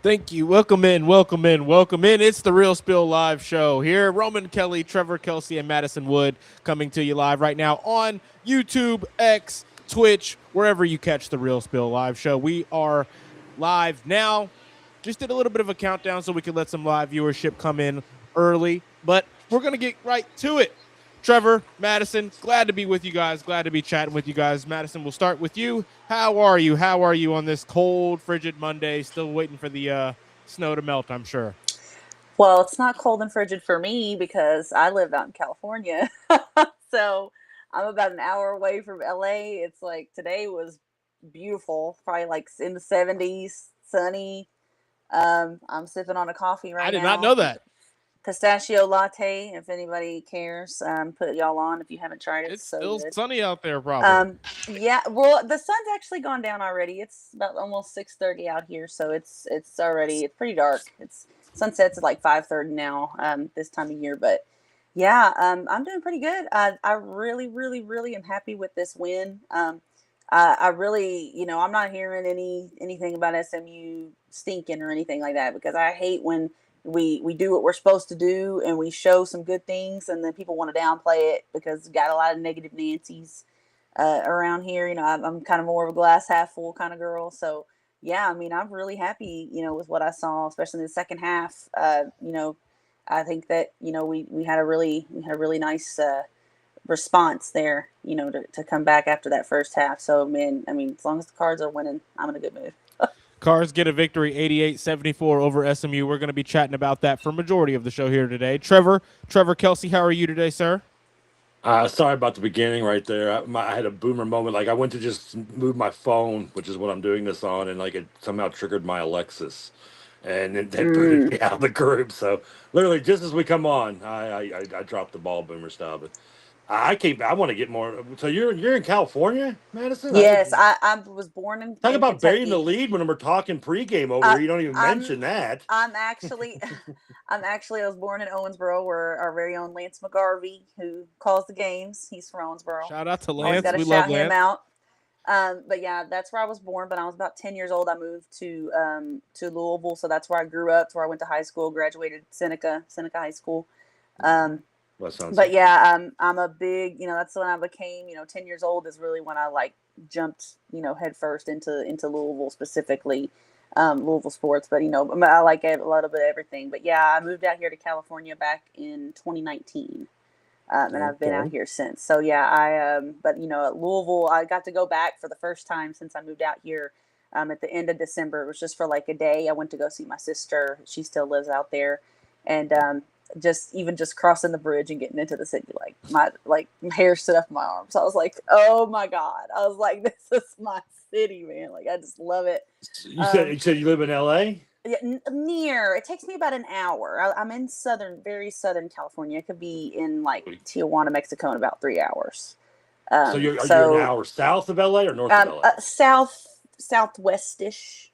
Thank you. Welcome in, welcome in, welcome in. It's the Real Spill live show here. Roman Kelly, Trevor, Kelsey, and Madison Wood coming to you live right now on YouTube, X, Twitch, wherever you catch the Real Spill live show. We are live now. Just did a little bit of a countdown so we could let some live viewership come in early, but we're going to get right to it. Trevor, Madison, glad to be with you guys. Glad to be chatting with you guys. Madison, we'll start with you. How are you? How are you on this cold, frigid Monday? Still waiting for the snow to melt, I'm sure. Well, it's not cold and frigid for me because I live out in California. So I'm about an hour away from LA. It's like today was beautiful, probably like in the 70s, sunny. I'm sipping on a coffee right I now. did not know that. Pistachio latte, if anybody cares. Put y'all on if you haven't tried it. It's so still good. sunny out there, probably. Yeah. Well, the sun's actually gone down already. It's about almost 6:30 out here, so it's pretty dark. It's sunsets at like 5:30 now. This time of year, but yeah, I'm doing pretty good. I really, really, really am happy with this win. I really, I'm not hearing anything about SMU stinking or anything like that because I hate when we do what we're supposed to do and we show some good things and then people want to downplay it because we got a lot of negative Nancy's around here. I'm kind of more of a glass half full kind of girl. So yeah, I mean, I'm really happy, with what I saw, especially in the second half. I think that, we had a really nice response there, to come back after that first half. So, man, I mean, as long as the Cards are winning, I'm in a good mood. Cards get a victory 88-74 over SMU. We're going to be chatting about that for majority of the show here today. Trevor, Kelsey, how are you today, sir? Sorry about the beginning right there. I had a boomer moment. Like I went to just move my phone, which is what I'm doing this on, and like it somehow triggered my Alexis. and then they booted me out of the group. So literally, just as we come on, I dropped the ball, Boomer style. But I want to get more. So you're in California, Madison? Yes, I was born Talk in about burying the Kentucky. lead when we're talking pregame over I, here. You don't even I'm mention that. I'm actually I was born in Owensboro, where our very own Lance McGarvey, who calls the games, he's from Owensboro. Shout out to Always Lance. got to We shout love him Lance. out. But yeah, that's where I was born. But I was about 10 years old. I moved to Louisville, so that's where I grew up. It's where I went to high school. Graduated Seneca High School. But yeah, I'm a big, that's when I became, 10 years old is really when I jumped, head first into Louisville, specifically Louisville sports. But I like a little bit of everything. But yeah, I moved out here to California back in 2019. And I've been out here since. So yeah, but at Louisville, I got to go back for the first time since I moved out here at the end of December. It was just for a day. I went to go see my sister. She still lives out there. And just crossing the bridge and getting into the city, my hair stood up in my arms. So I was like, oh my God. I was like, this is my city, man. I just love it. You said you live in LA? Yeah, near. It takes me about an hour. I'm in very southern California. It could be in Tijuana, Mexico, in about 3 hours. So you're an hour south of LA or north of LA? Southwestish.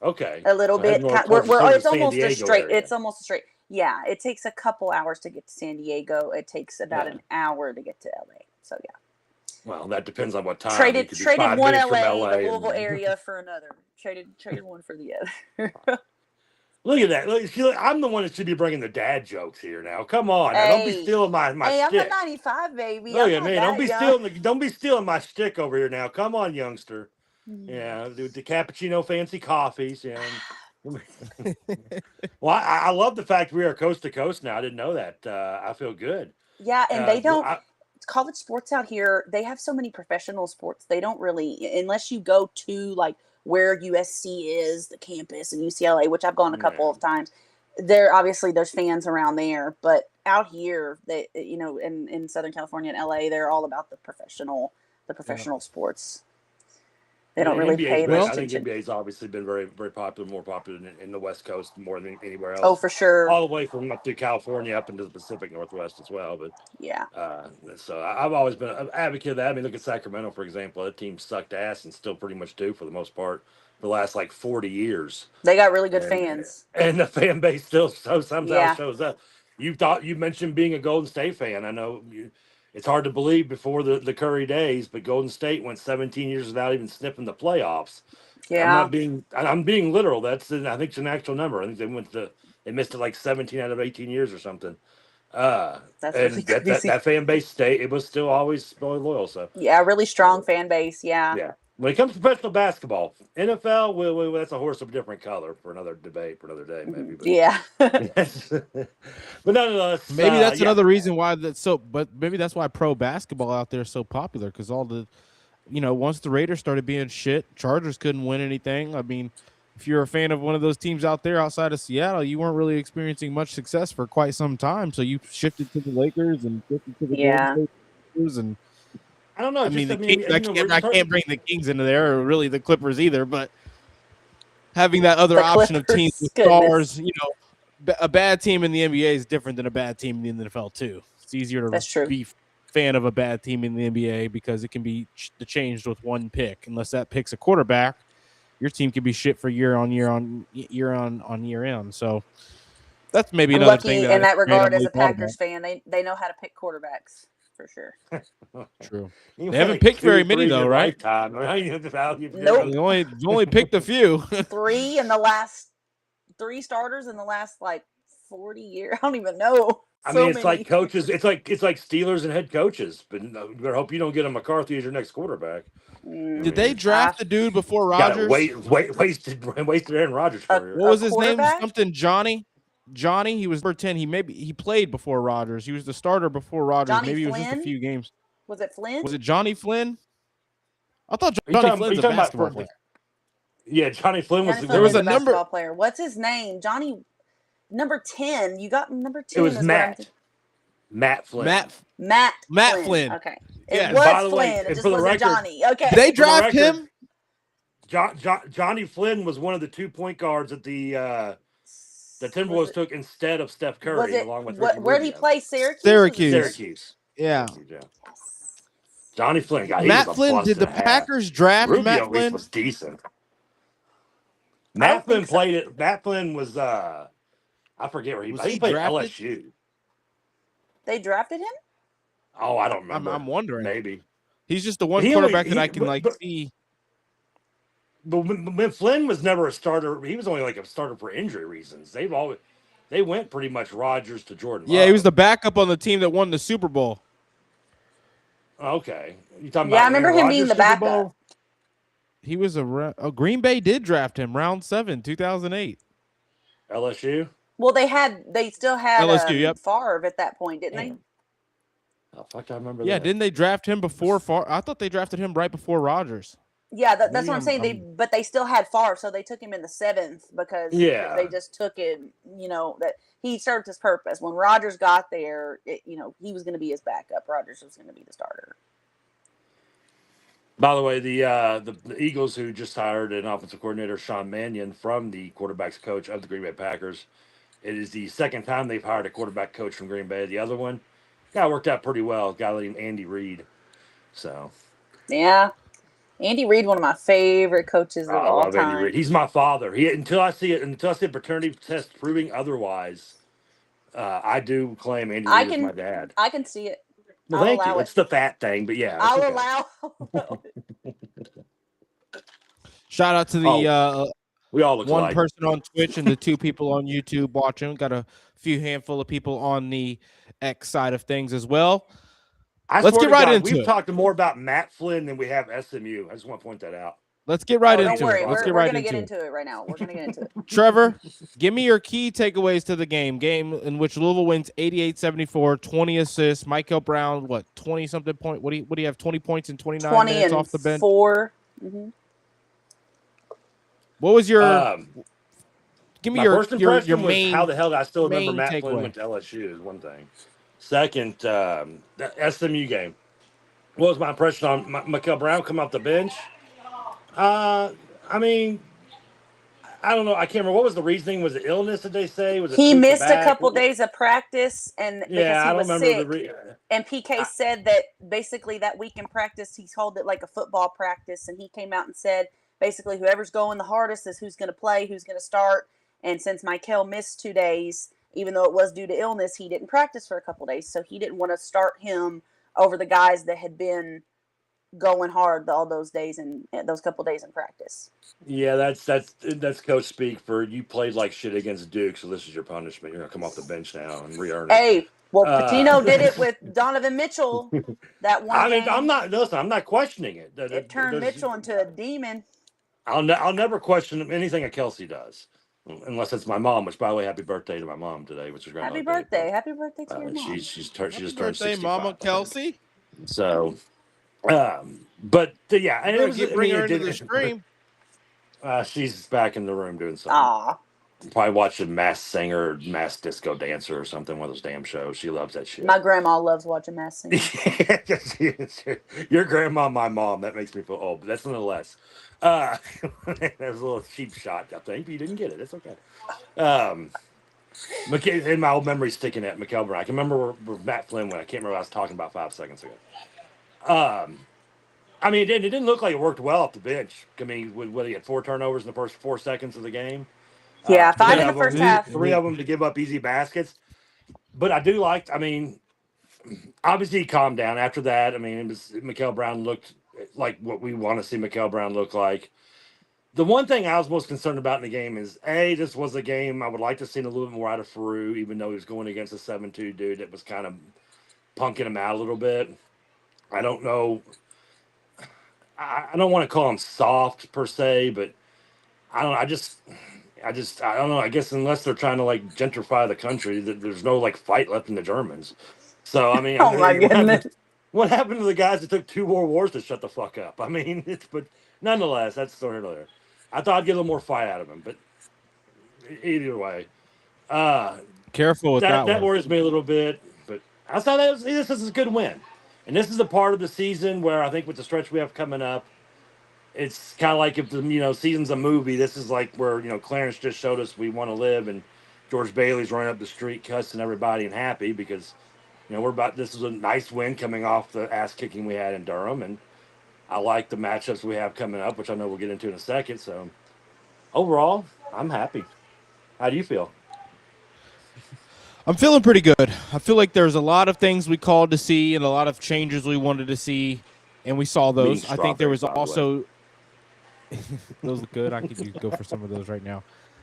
Okay. A little bit. It's almost a straight. Area. It's almost a straight. Yeah, it takes a couple hours to get to San Diego. It takes about an hour to get to LA. So yeah. Well, that depends on what time. Traded one LA, the Louisville area, for another. Traded one for the other. Look at that. Look, I'm the one that should be bringing the dad jokes here now. Come on. Now, don't be stealing my Hey, stick. I'm a 95, baby. Look at me. Don't be stealing my stick over here now. Come on, youngster. Yeah, the cappuccino fancy coffees. Yeah. Well, I love the fact we are coast to coast now. I didn't know that. I feel good. Yeah, and they don't college sports out here, they have so many professional sports. They don't really, unless you go to where USC is, the campus, and UCLA, which I've gone a couple of times. There's fans around there, but out here, they, in Southern California and LA, they're all about the professional sports. They don't really pay much attention. I think NBA's obviously been very, very popular, more popular in the West Coast more than anywhere else. Oh, for sure. All the way from up through California up into the Pacific Northwest as well. But yeah. So I've always been an advocate of that. I mean, look at Sacramento, for example. That team sucked ass and still pretty much do for the most part for the last 40 years. They got really good fans. And the fan base still somehow shows up. You mentioned being a Golden State fan. I know it's hard to believe before the Curry days, but Golden State went 17 years without even sniffing the playoffs. Yeah, I'm being literal. I think it's an actual number. I think they missed it 17 out of 18 years or something. That's really crazy. That fan base it was still always really loyal. So yeah, really strong fan base. Yeah. Yeah. When it comes to professional basketball, NFL, that's a horse of a different color for another debate for another day, maybe. But, yeah. But nonetheless, maybe that's another reason why but maybe that's why pro basketball out there is so popular, because all the, once the Raiders started being shit, Chargers couldn't win anything. I mean, if you're a fan of one of those teams out there outside of Seattle, you weren't really experiencing much success for quite some time. So you shifted to the Lakers and shifted to the Golden State Warriors and. I don't know. I can't bring the Kings into there, or really the Clippers either. But having that other option of teams with stars, a bad team in the NBA is different than a bad team in the NFL too. It's easier to be fan of a bad team in the NBA because it can be changed with one pick. Unless that pick's a quarterback, your team can be shit for year on year in. So that's maybe another thing. In that regard, as a Packers fan, they know how to pick quarterbacks. For sure. True. They haven't picked very many though, right? Nope. They only picked a few. Three starters in the last 40 years. I don't even know. It's like coaches. It's like Steelers and head coaches. But you better hope you don't get a McCarthy as your next quarterback. Did they draft the dude before Rodgers? Wasted Aaron Rodgers' career. What was his name? Something Johnny, he was number 10. He played before Rodgers. He was the starter before Rodgers. Maybe he was just a few games. Was it Flynn? Was it Johnny Flynn? I thought Johnny Flynn's a basketball player. Yeah, Johnny Flynn was. There was a basketball player. What's his name? Johnny, number 10. You got number 10. It was Matt Flynn. Matt Flynn. Okay. Yeah. It was Flynn. It just wasn't Johnny. Okay. Did they draft him? Johnny Flynn was one of the 2 point guards at the the Timberwolves took instead of Steph Curry, along with Ricky Rubio. Where did he play? Syracuse. Yeah. Johnny Flynn, God, Matt Flynn, did the Packers draft Rubio Matt at least Flynn? was decent. Matt Flynn played it. Matt Flynn was I forget where he played. He played drafted? LSU. They drafted him? Oh, I don't remember. I'm wondering. Maybe. He's just the one quarterback that I can see. But when Flynn was never a starter, he was only like a starter for injury reasons. They went pretty much Rodgers to Jordan. Yeah, he was the backup on the team that won the Super Bowl. Okay, you talking about? Yeah, I Aaron remember him Rodgers being the Super backup. Bowl? He was Green Bay did draft him round 7, 2008. LSU. Well, they still had LSU. Yep. Favre at that point, didn't they? Oh fuck, I remember. Yeah, that. didn't they draft him before Favre? I thought they drafted him right before Rodgers. Yeah, that's what I'm saying. But they still had Favre, so they took him in the 7th because they just took it. That he served his purpose. When Rodgers got there, he was going to be his backup. Rodgers was going to be the starter. By the way, the Eagles, who just hired an offensive coordinator, Sean Mannion, from the quarterbacks coach of the Green Bay Packers. It is the second time they've hired a quarterback coach from Green Bay. The other one, worked out pretty well. A guy named Andy Reid. So. Yeah. Andy Reid, one of my favorite coaches of all time. Andy Reid. He's my father. Until I see a paternity test proving otherwise, I do claim Andy Reid is my dad. I can see it. Well, thank you. It's the fat thing, but yeah. I'll allow. Shout out to the we all look one person on Twitch and the 2 people on YouTube watching. Got a few handful of people on the X side of things as well. Let's get right into it. We've talked more about Matt Flynn than we have SMU. I just want to point that out. Let's get right into it. Don't worry. Let's we're going to get into it right now. We're going to get into it. Trevor, give me your key takeaways to the game in which Louisville wins 88-74, 20 assists. Michael Brown, 20-something point? What do you have, 20 points in 29 minutes off the bench? 4. Mm-hmm. What was your give me your first impression your was main how the hell I still remember Matt takeaway. Flynn went to LSU is one thing. Second, the SMU game. What was my impression on Michael Brown coming off the bench? I mean, I don't know. I can't remember. What was the reasoning? Was it illness, did they say? Was it he missed a couple days of practice because he was sick. And PK said that basically that week in practice, he called it like a football practice. And he came out and said, basically, whoever's going the hardest is who's going to play, who's going to start. And since Michael missed 2 days, even though it was due to illness, he didn't practice for a couple days. So he didn't want to start him over the guys that had been going hard all those days and those couple days in practice. Yeah, that's coach speak for you played like shit against Duke, so this is your punishment. You're gonna come off the bench now and re-earn it. Hey, well, Patino did it with Donovan Mitchell that one. Game. I'm not questioning it. It turned Mitchell into a demon. I'll never question anything that Kelsey does, unless it's my mom. Which, by the way, happy birthday to my mom today, which is happy birthday to your mom. She just turned 65. Mama Kelsey. So. But yeah, and it was bring her into the stream. She's back in the room doing something. Aw. Probably watching Masked Singer, Masked Disco Dancer, or something. One of those damn shows. She loves that shit. My grandma loves watching Masked Singer. Your grandma, my mom. That makes me feel old, but that's nonetheless. That was a little cheap shot, I think. But you didn't get it. It's okay. In my old memory, sticking at Michael Brown. I can remember where Matt Flynn went. I can't remember what I was talking about 5 seconds ago. I mean, it didn't look like it worked well off the bench. I mean, whether he had 4 turnovers in the first 4 seconds of the game. Yeah, 5 in the first half. 3 of them to give up easy baskets. But I do like, I mean, obviously he calmed down after that. I mean, Michael Brown looked like what we want to see Michael Brown look like. The one thing I was most concerned about in the game is, this was a game I would like to see a little bit more out of Faroux, even though he was going against a 7-2 dude that was kind of punking him out a little bit. I don't know. I don't want to call him soft per se, but I don't know. I don't know. I guess unless they're trying to like gentrify the country, there's no like fight left in the Germans. So I mean, my goodness, what happened to the guys that took 2 world wars to shut the fuck up? I mean, but nonetheless, that's the story there. I thought I'd get a little more fight out of him, but either way, careful with that. That worries me a little bit, but I thought this is a good win. And this is the part of the season where I think with the stretch we have coming up, it's kind of like if the season's a movie. This is like where Clarence just showed us we want to live, and George Bailey's running up the street cussing everybody and happy because, this is a nice win coming off the ass kicking we had in Durham. And I like the matchups we have coming up, which I know we'll get into in a second. So overall, I'm happy. How do you feel? I'm feeling pretty good. I feel like there's a lot of things we called to see and a lot of changes we wanted to see, and we saw those. I think there was also those look good. I could go for some of those right now.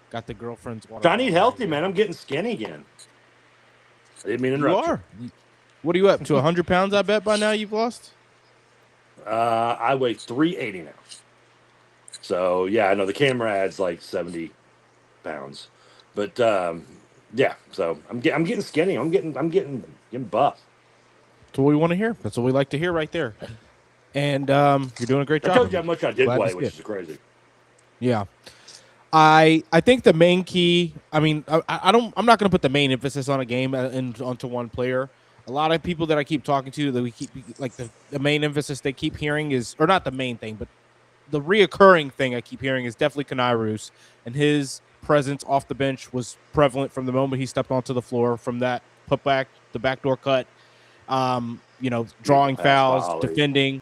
Got the girlfriend's water. I need healthy, man. I'm getting skinny again. I didn't mean to interrupt you. Are. What are you up to? 100 pounds? I bet by now you've lost. I weigh 380 now. So yeah, I know the camera adds like 70 pounds, but yeah. So I'm getting skinny. I'm getting buff. That's what we want to hear. That's what we like to hear right there. And you're doing a great job. I told you how much I did play, which is crazy. Yeah. I think the main key. I mean, I'm not going to put the main emphasis on a game and onto one player. A lot of people that I keep talking to that we keep like the main emphasis they keep hearing is, or not the main thing, but the reoccurring thing I keep hearing is definitely Kanai Roos, and his presence off the bench was prevalent from the moment he stepped onto the floor, from that putback, the backdoor cut, drawing fouls, defending.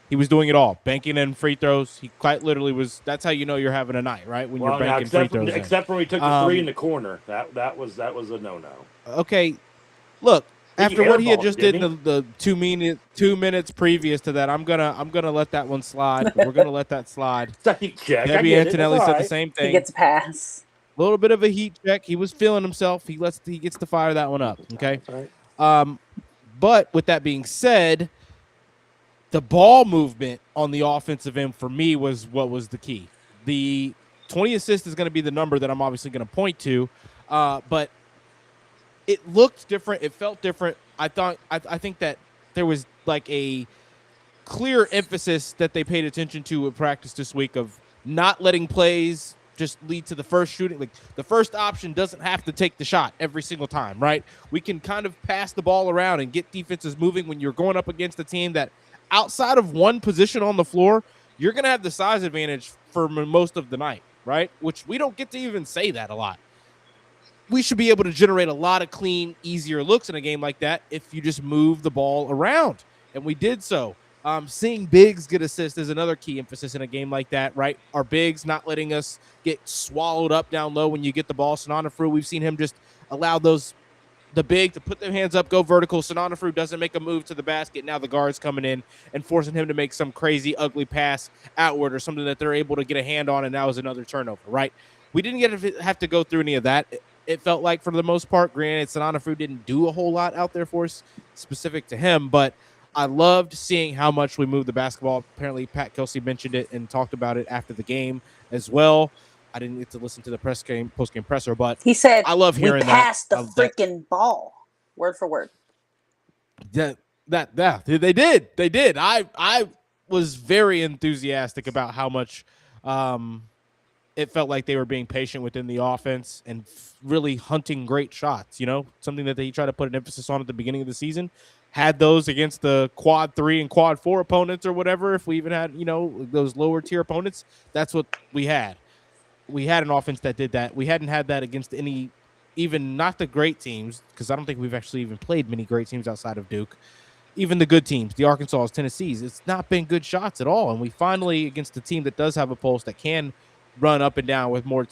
He was doing it all, banking in free throws. He quite literally was. That's how you know you're having a night, right? When you're banking free throws. Except when he took the three in the corner, that was a no-no. Okay, look. After what he had just did the 2 minutes previous to that, I'm gonna let that one slide. We're gonna let that slide. Debbie Antonelli said the same thing. He gets a pass. A little bit of a heat check. He was feeling himself. He gets to fire that one up. Okay. But with that being said, the ball movement on the offensive end for me was what was the key. The 20 assists is going to be the number that I'm obviously going to point to, but it looked different. It felt different. I think that there was like a clear emphasis that they paid attention to at practice this week of not letting plays just lead to the first shooting. Like the first option doesn't have to take the shot every single time, right? We can kind of pass the ball around and get defenses moving when you're going up against a team that outside of one position on the floor, you're going to have the size advantage for most of the night, right? Which we don't get to even say that a lot. We should be able to generate a lot of clean, easier looks in a game like that if you just move the ball around. And we did so. Seeing bigs get assists is another key emphasis in a game like that, right? Our bigs not letting us get swallowed up down low when you get the ball. Sonanafru, we've seen him just allow the big to put their hands up, go vertical. Sonanafru doesn't make a move to the basket. Now the guard's coming in and forcing him to make some crazy, ugly pass outward or something that they're able to get a hand on, and that was another turnover, right? We didn't have to go through any of that. It felt like for the most part. Granted, Sonanafru didn't do a whole lot out there for us specific to him, but I loved seeing how much we moved the basketball. Apparently, Pat Kelsey mentioned it and talked about it after the game as well. I didn't get to listen to the post-game presser, but he said, "I love hearing we passed the freaking ball, word for word." Yeah, they did. I was very enthusiastic about how much it felt like they were being patient within the offense and really hunting great shots. Something that they try to put an emphasis on at the beginning of the season. Had those against the quad 3 and quad 4 opponents or whatever. If we even had, those lower tier opponents, that's what we had. We had an offense that did that. We hadn't had that against any, even not the great teams, because I don't think we've actually even played many great teams outside of Duke. Even the good teams, the Arkansas, Tennessees, it's not been good shots at all. And we finally, against a team that does have a pulse, that can run up and down with more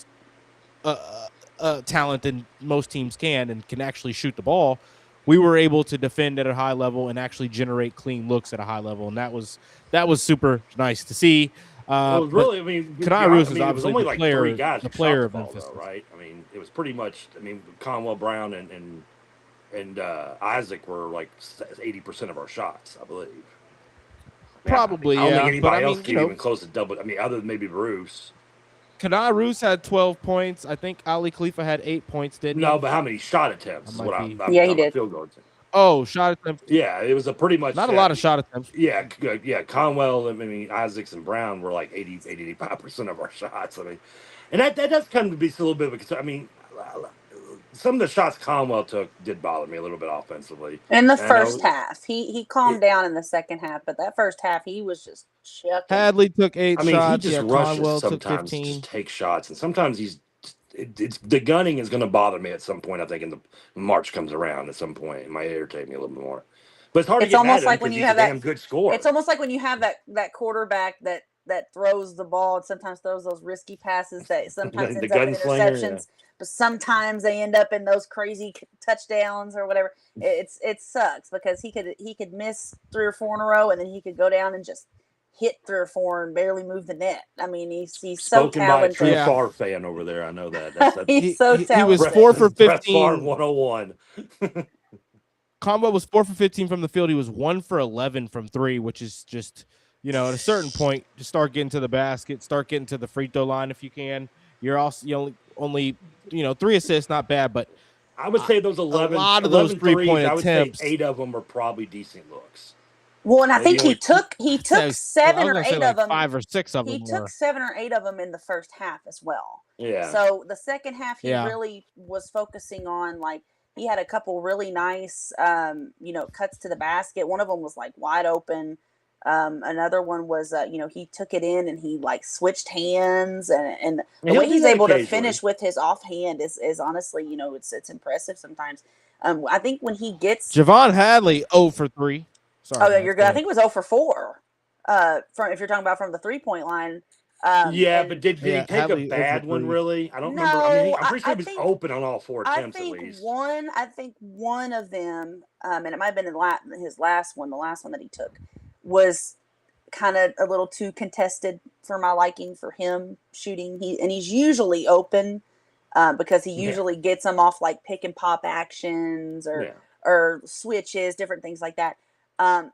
talent than most teams can and can actually shoot the ball, we were able to defend at a high level and actually generate clean looks at a high level. And that was super nice to see. Well, really, Kanai Roos is obviously it was only like player, three guys the player of ball, Memphis, though, right? It was pretty much. Conwell Brown and Isaac were like 80% of our shots, I believe. Probably, I don't think anybody but else can even close to double. Other than maybe Bruce. Kanai Roos had 12 points. I think Ali Khalifa had 8 points, didn't he? No, but how many shot attempts is what he did. Field goal attempt. Oh, shot attempts. Yeah, it was a pretty much not a lot of shot attempts. Yeah, good. Yeah, Conwell, Isaacs and Brown were like 85% of our shots. And that does come to be a little bit of a concern. Some of the shots Conwell took did bother me a little bit offensively. In the first half, he calmed down in the second half, but that first half he was just chucking. Hadley took 8 shots. He just rushes Conwell sometimes, took 15. just take shots, and sometimes he's it's the gunning is going to bother me at some point. I think in the March comes around at some point, it might irritate me a little bit more. But it's hard to It's get almost mad at him like when because you he's have a damn good scorer. It's almost like when you have that quarterback that throws the ball and sometimes throws those risky passes that sometimes The ends up in gunslinger, interceptions, but sometimes they end up in those crazy touchdowns or whatever. It sucks because he could miss 3 or 4 in a row and then he could go down and just hit 3 or 4 and barely move the net. I mean, he's so Spoken by a talented. true Yeah. Favre fan over there. I know that. That's He's so talented. He was 4 for Brett Favre 15. 101. Combo was 4 for 15 from the field. He was 1 for 11 from 3, which is just, at a certain point, just start getting to the basket, start getting to the free throw line if you can. You're also only 3 assists, not bad, but I would say those 11, a lot of 11 those 3-point threes, I would say attempts. 8 of them are probably decent looks. Well, and I think Maybe he took 7 or 8 of them. 5 or 6 of them. He took 7 or 8 of them in the first half as well. Yeah. So the second half, he Yeah. really was focusing on, like, he had a couple really nice, cuts to the basket. One of them was like wide open. Another one was, he took it in and he like switched hands and the way he's able to finish with his offhand is honestly, it's impressive sometimes. I think when he gets Javon Hadley 0 for 3. Sorry. Oh, you're good. I think it was 0 for 4. From if you're talking about from the 3-point line. But did he take Hadley a bad one? Really, I don't remember. I mean, I'm pretty sure he was open on all 4 attempts at least. I think one of them, and it might have been his last one, the last one that he took, was kind of a little too contested for my liking for him shooting. He's usually open because he usually gets them off like pick and pop actions or switches, different things like that.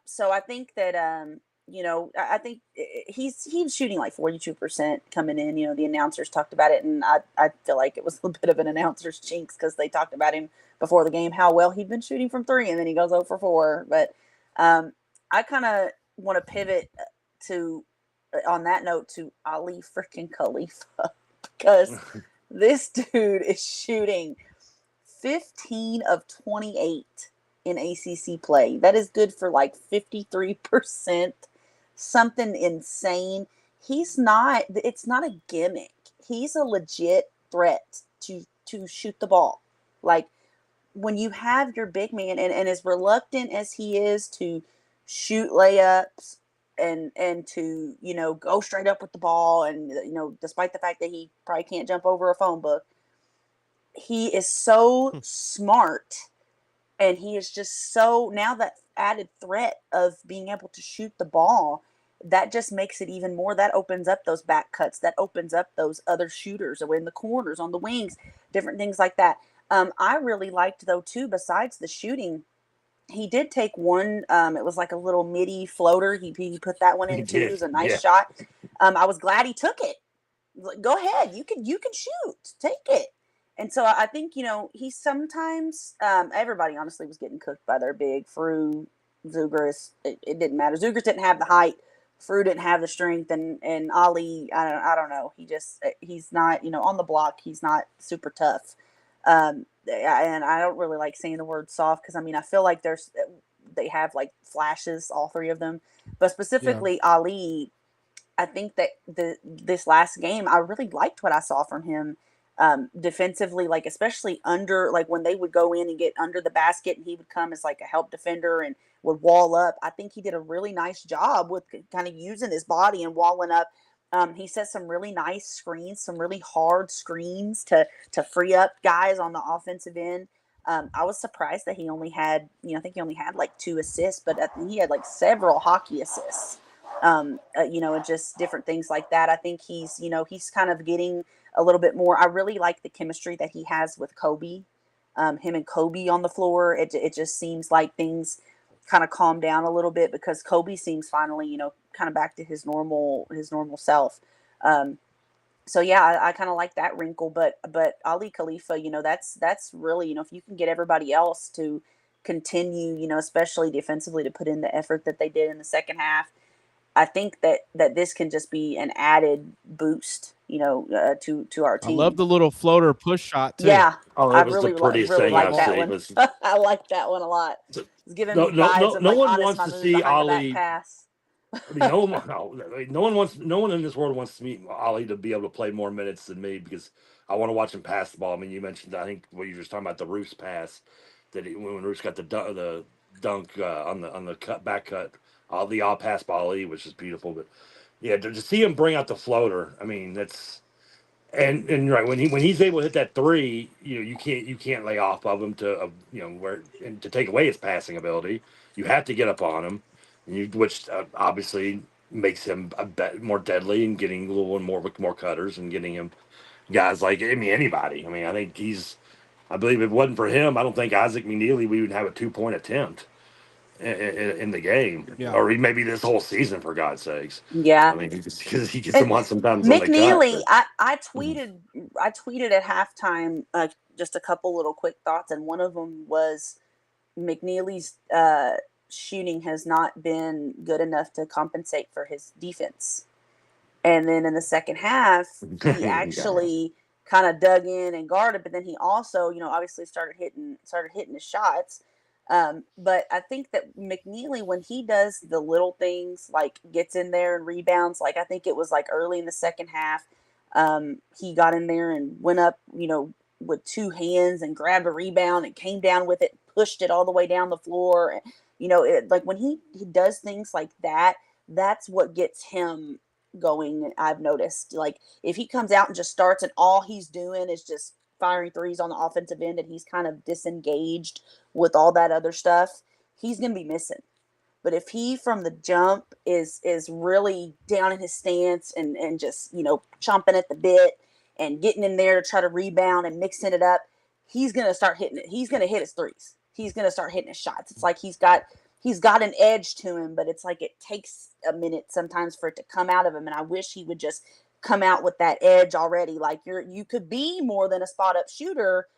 So I think that I think he's shooting like 42% coming in. The announcers talked about it, and I feel like it was a little bit of an announcer's jinx because they talked about him before the game how well he'd been shooting from 3, and then he goes 0 for 4. But I kind of want to pivot to on that note to Ali freaking Khalifa because this dude is shooting 15 of 28 in ACC play. That is good for like 53%, something insane. It's not a gimmick. He's a legit threat to shoot the ball. Like when you have your big man and as reluctant as he is to shoot layups and to, go straight up with the ball and, despite the fact that he probably can't jump over a phone book, he is so smart. And he is just so, now that added threat of being able to shoot the ball, that just makes it even more. That opens up those back cuts. That opens up those other shooters in the corners, on the wings, different things like that. I really liked, though, too, besides the shooting, he did take one. It was like a little midi floater. He put that one in, too. It was a nice shot. I was glad he took it. Go ahead. You can shoot. Take it. And so I think, he sometimes, everybody honestly was getting cooked by their big. Fru, Zugris, it didn't matter. Zugris didn't have the height. Fru didn't have the strength. And Ali, I don't know. He's not, on the block, he's not super tough. And I don't really like saying the word soft because, I feel like they have like flashes, all 3 of them. But specifically Ali, I think that this last game, I really liked what I saw from him. Defensively, like especially under, like when they would go in and get under the basket and he would come as like a help defender and would wall up. I think he did a really nice job with kind of using his body and walling up. He set some really nice screens, some really hard screens to free up guys on the offensive end. I was surprised that he only had, I think he only had like 2 assists, but he had like several hockey assists. And just different things like that. I think he's kind of getting a little bit more. I really like the chemistry that he has with Kobe. Him and Kobe on the floor. It just seems like things kind of calm down a little bit because Kobe seems finally, kind of back to his normal self. So yeah, I kind of like that wrinkle, but Ali Khalifa, that's really, if you can get everybody else to continue, especially defensively, to put in the effort that they did in the second half, I think that this can just be an added boost, to our team. I love the little floater push shot too. Yeah, I really like that one. I like that one a lot. It's giving me vibes of no like one Honest wants to Mahmoud see behind Ali. the back pass. I mean, no one in this world wants to meet Ollie to be able to play more minutes than me because I want to watch him pass the ball. I mean, you mentioned, I think what you were just talking about, the Roos pass when Roos got the dunk on the back cut, the all pass by Ollie, which is beautiful. But yeah, to see him bring out the floater, I mean, that's and right when he's able to hit that three, you can't lay off of him to where and to take away his passing ability. You have to get up on him, which obviously makes him a bit more deadly and getting a little more cutters and getting him guys like anybody. I mean, I believe if it wasn't for him, I don't think Isaac McNeely we would have a 2-point attempt in the game, or maybe this whole season, for God's sakes. Yeah, I mean, because he gets them on sometimes when they McNeely, cut. I tweeted at halftime just a couple little quick thoughts, and one of them was McNeely's shooting has not been good enough to compensate for his defense. And then in the second half, he actually kind of dug in and guarded, but then he also, obviously started hitting his shots. But I think that McNeely, when he does the little things, like gets in there and rebounds, like I think it was like early in the second half, he got in there and went up, with two hands and grabbed a rebound and came down with it, pushed it all the way down the floor. Like when he does things like that, that's what gets him going. I've noticed, like if he comes out and just starts and all he's doing is just firing threes on the offensive end and he's kind of disengaged with all that other stuff, he's going to be missing. But if he from the jump is really down in his stance and just, chomping at the bit and getting in there to try to rebound and mixing it up, he's going to start hitting it. He's going to hit his threes. He's going to start hitting his shots. It's like he's got an edge to him, but it's like it takes a minute sometimes for it to come out of him. And I wish he would just come out with that edge already. Like you could be more than a spot up shooter.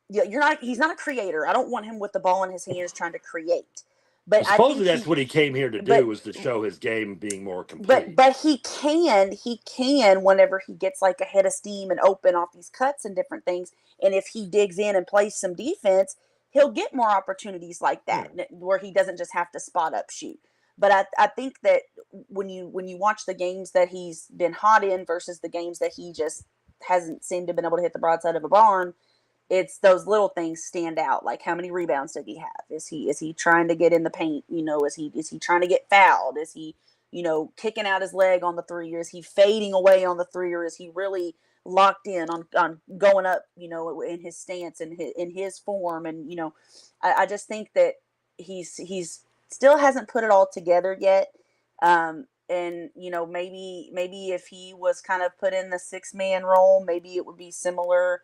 He's not a creator. I don't want him with the ball in his hands trying to create. But supposedly that's what he came here to do, was to show his game being more complete. But he can whenever he gets like a head of steam and open off these cuts and different things. And if he digs in and plays some defense, he'll get more opportunities like that, where he doesn't just have to spot up shoot. But I think that when you watch the games that he's been hot in versus the games that he just hasn't seemed to have been able to hit the broadside of a barn, it's those little things stand out. Like how many rebounds did he have? Is he trying to get in the paint? Is he trying to get fouled? Is he, kicking out his leg on the three? Or is he fading away on the three? Or is he really locked in on going up, in his stance and in his form? And, I just think that he's still hasn't put it all together yet. And, maybe if he was kind of put in the 6-man role, maybe it would be similar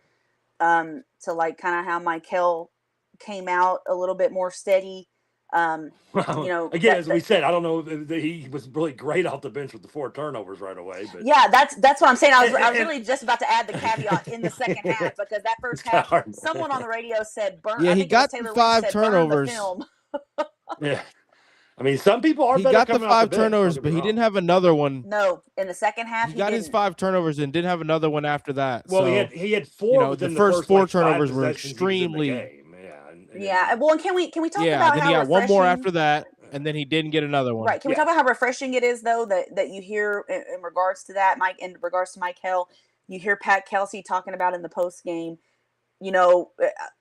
to like kind of how Michael came out a little bit more steady. Again, as we said, I don't know if he was really great off the bench with the 4 turnovers right away. But yeah, that's what I'm saying. I was really just about to add the caveat in the second half, because that first half, someone on the radio said burn. Yeah, I he think got Taylor 5 turnovers. Yeah. I mean, some people are. He got the 5 turnovers, but he didn't have another one. No, in the second half, he got his 5 turnovers and didn't have another one after that. Well, so, he had 4. The first 4 turnovers were extremely. Yeah. Well, and can we talk about then how he got refreshing... one more after that, and then he didn't get another one. Right. Can we talk about how refreshing it is, though, that you hear in regards to that, Mike, in regards to Mike Hill, you hear Pat Kelsey talking about in the post game.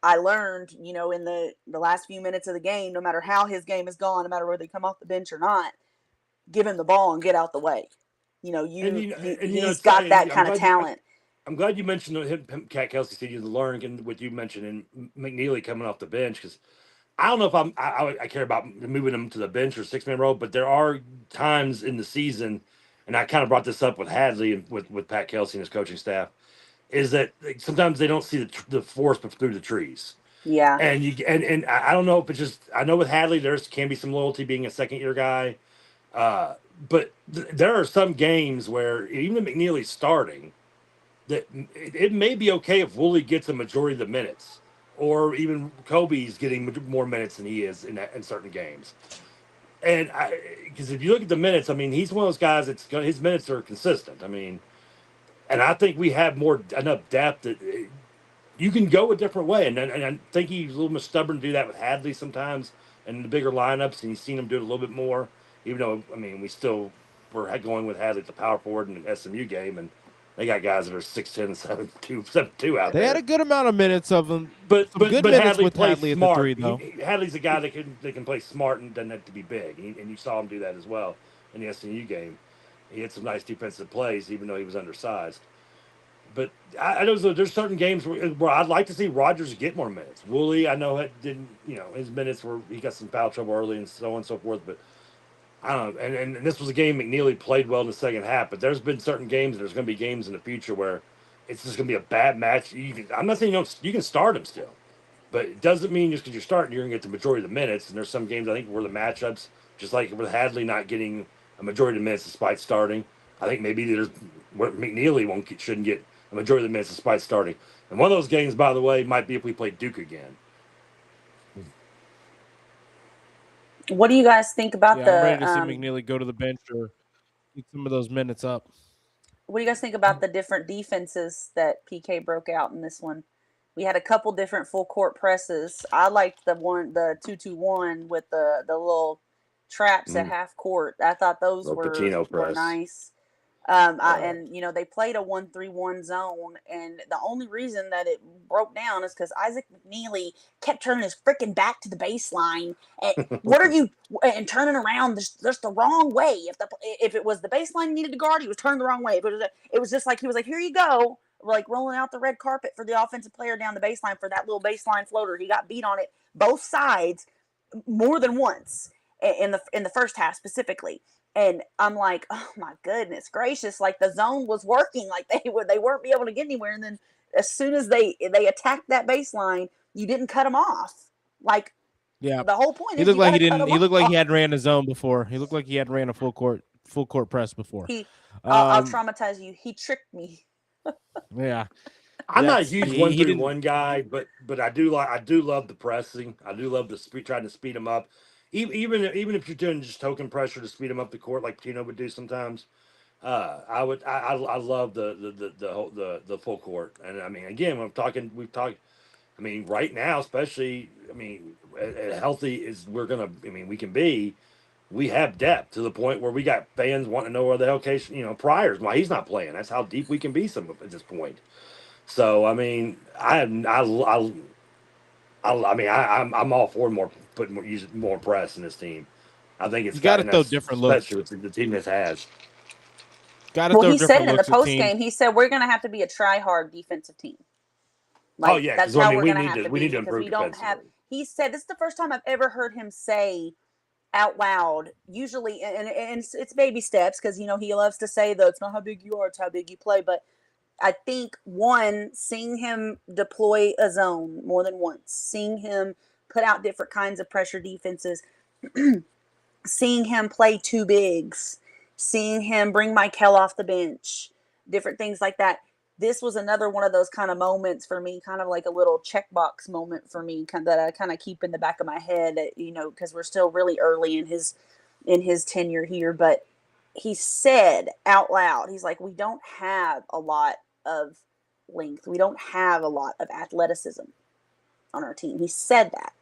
I learned, in the last few minutes of the game, no matter how his game is gone, no matter whether they come off the bench or not, give him the ball and get out the way. He's got that kind of talent. I'm glad you mentioned him, Cat Kelsey said you learned, and what you mentioned, and McNeely coming off the bench, because I don't know if I care about moving him to the bench or 6-man role, but there are times in the season, and I kind of brought this up with Hadley and with Pat Kelsey and his coaching staff, is that sometimes they don't see the forest through the trees. Yeah. And I don't know if it's just, I know with Hadley there can be some loyalty being a second-year guy, but there are some games where even McNeely's starting, that it may be okay if Woolley gets a majority of the minutes, or even Kobe's getting more minutes than he is in certain games. And because if you look at the minutes, I mean, he's one of those guys his minutes are consistent. I mean, and I think we have enough depth that you can go a different way. And I think he's a little more stubborn to do that with Hadley sometimes and the bigger lineups, and you've seen him do it a little bit more Even though, I mean, we still were going with Hadley at the power forward in the SMU game, and they got guys that are 6'10", 7'2" out They had there. a good amount of minutes of them. But Some good minutes Hadley with plays Hadley at the smart. 3, though. Hadley's a guy that can play smart and doesn't have to be big. And you saw him do that as well in the SMU game. He had some nice defensive plays, even though he was undersized. But I know there's certain games where I'd like to see Rogers get more minutes. Woolley, I know it didn't, his minutes were, he got some foul trouble early and so on and so forth. But I don't know. And this was a game McNeely played well in the second half. But there's been certain games, and there's going to be games in the future where it's just going to be a bad match. I'm not saying you can start him still. But it doesn't mean just because you're starting, you're going to get the majority of the minutes. And there's some games, I think, where the matchups, just like with Hadley not getting a majority of the minutes despite starting, I think maybe there's where McNeely shouldn't get a majority of the minutes despite starting. And one of those games, by the way, might be if we play Duke again. What do you guys think about I'm ready to see McNeely go to the bench or get some of those minutes up. What do you guys think about the different defenses that PK broke out in this one? We had a couple different full court presses. I liked the 2-2-1 with the little traps at half court. I thought those were nice. And they played a 1-3-1 zone, and the only reason that it broke down is because Isaac McNeely kept turning his freaking back to the baseline. And what are you and turning around just the wrong way? If it was the baseline he needed to guard, he was turned the wrong way. But it was just like he was like, here you go, like rolling out the red carpet for the offensive player down the baseline for that little baseline floater. He got beat on it both sides more than once in the first half specifically. And I'm like, oh my goodness gracious! Like the zone was working, like they weren't be able to get anywhere. And then as soon as they attacked that baseline, you didn't cut them off. Like, yeah, the whole point. He looked like he didn't. He looked like he hadn't ran a zone before. He looked like he hadn't ran a full court press before. I'll traumatize you. He tricked me. Yeah. I'm not a huge 1-3-1 guy, but I do love the pressing. I do love trying to speed them up. Even if you're doing just token pressure to speed them up the court like Tino would do sometimes, I love the full court. And I mean, again, we've talked. I mean, right now, especially, I mean, as healthy as we can be, we have depth to the point where we got fans wanting to know where the hell Pryor's why he's not playing. That's how deep we can be at this point. So I mean, I'm all for using more press in this team. I think it's got to throw different looks. Especially with the team that has. He said in the post game, he said we're going to have to be a try-hard defensive team. Like, that's how we're going to have to be. We need to improve defensively. He said this is the first time I've ever heard him say out loud. Usually, and it's baby steps because he loves to say though it's not how big you are, it's how big you play, but. I think, seeing him deploy a zone more than once, seeing him put out different kinds of pressure defenses, seeing him play two bigs, seeing him bring Michael off the bench, different things like that. This was another one of those kind of moments for me, kind of like a little checkbox moment for me that I kind of keep in the back of my head, because we're still really early in his tenure here. But he said out loud, he's like, we don't have a lot of length. We don't have a lot of athleticism on our team. He said that.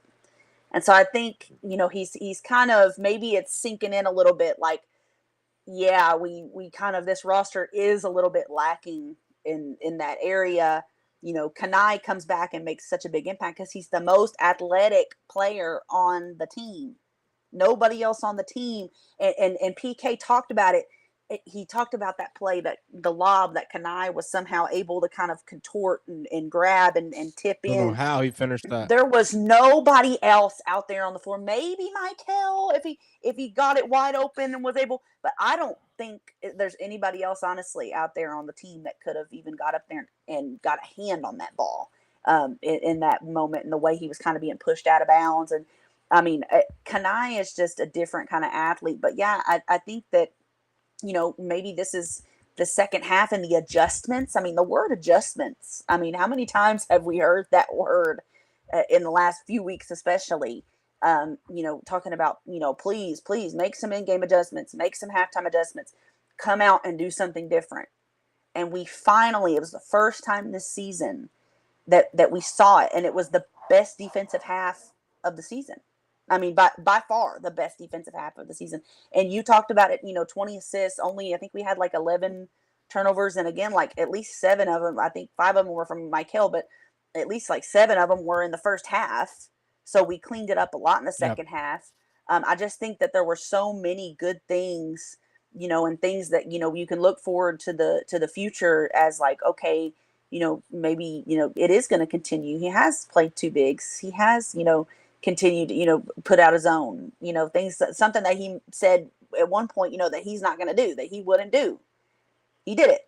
And so I think, he's kind of, maybe it's sinking in a little bit like, yeah, we kind of, this roster is a little bit lacking in that area. Kanai comes back and makes such a big impact because he's the most athletic player on the team. Nobody else on the team. And PK talked about it. He talked about that play, that the lob that Kanai was somehow able to kind of contort and grab and tip in. I don't know how he finished that. There was nobody else out there on the floor. Maybe Michael, if he got it wide open and was able, but I don't think there's anybody else, honestly, out there on the team that could have even got up there and got a hand on that ball in that moment, and the way he was kind of being pushed out of bounds. And I mean, Kanai is just a different kind of athlete. But yeah, I think that, maybe this is the second half and the adjustments. I mean, the word adjustments. I mean, how many times have we heard that word in the last few weeks, especially, talking about, please make some in-game adjustments, make some halftime adjustments, come out and do something different. And we finally, it was the first time this season that we saw it. And it was the best defensive half of the season. I mean, by far the best defensive half of the season. And you talked about it, 20 assists, only I think we had like 11 turnovers. And again, like at least 7 of them, I think 5 of them were from Michael, but at least like 7 of them were in the first half. So we cleaned it up a lot in the second half. I just think that there were so many good things, and things that, you can look forward to the future as like, okay, maybe, it is going to continue. He has played 2 bigs. He has, continued to, put out his own, things, something that he said at one point, that he's not going to do, that he wouldn't do. He did it.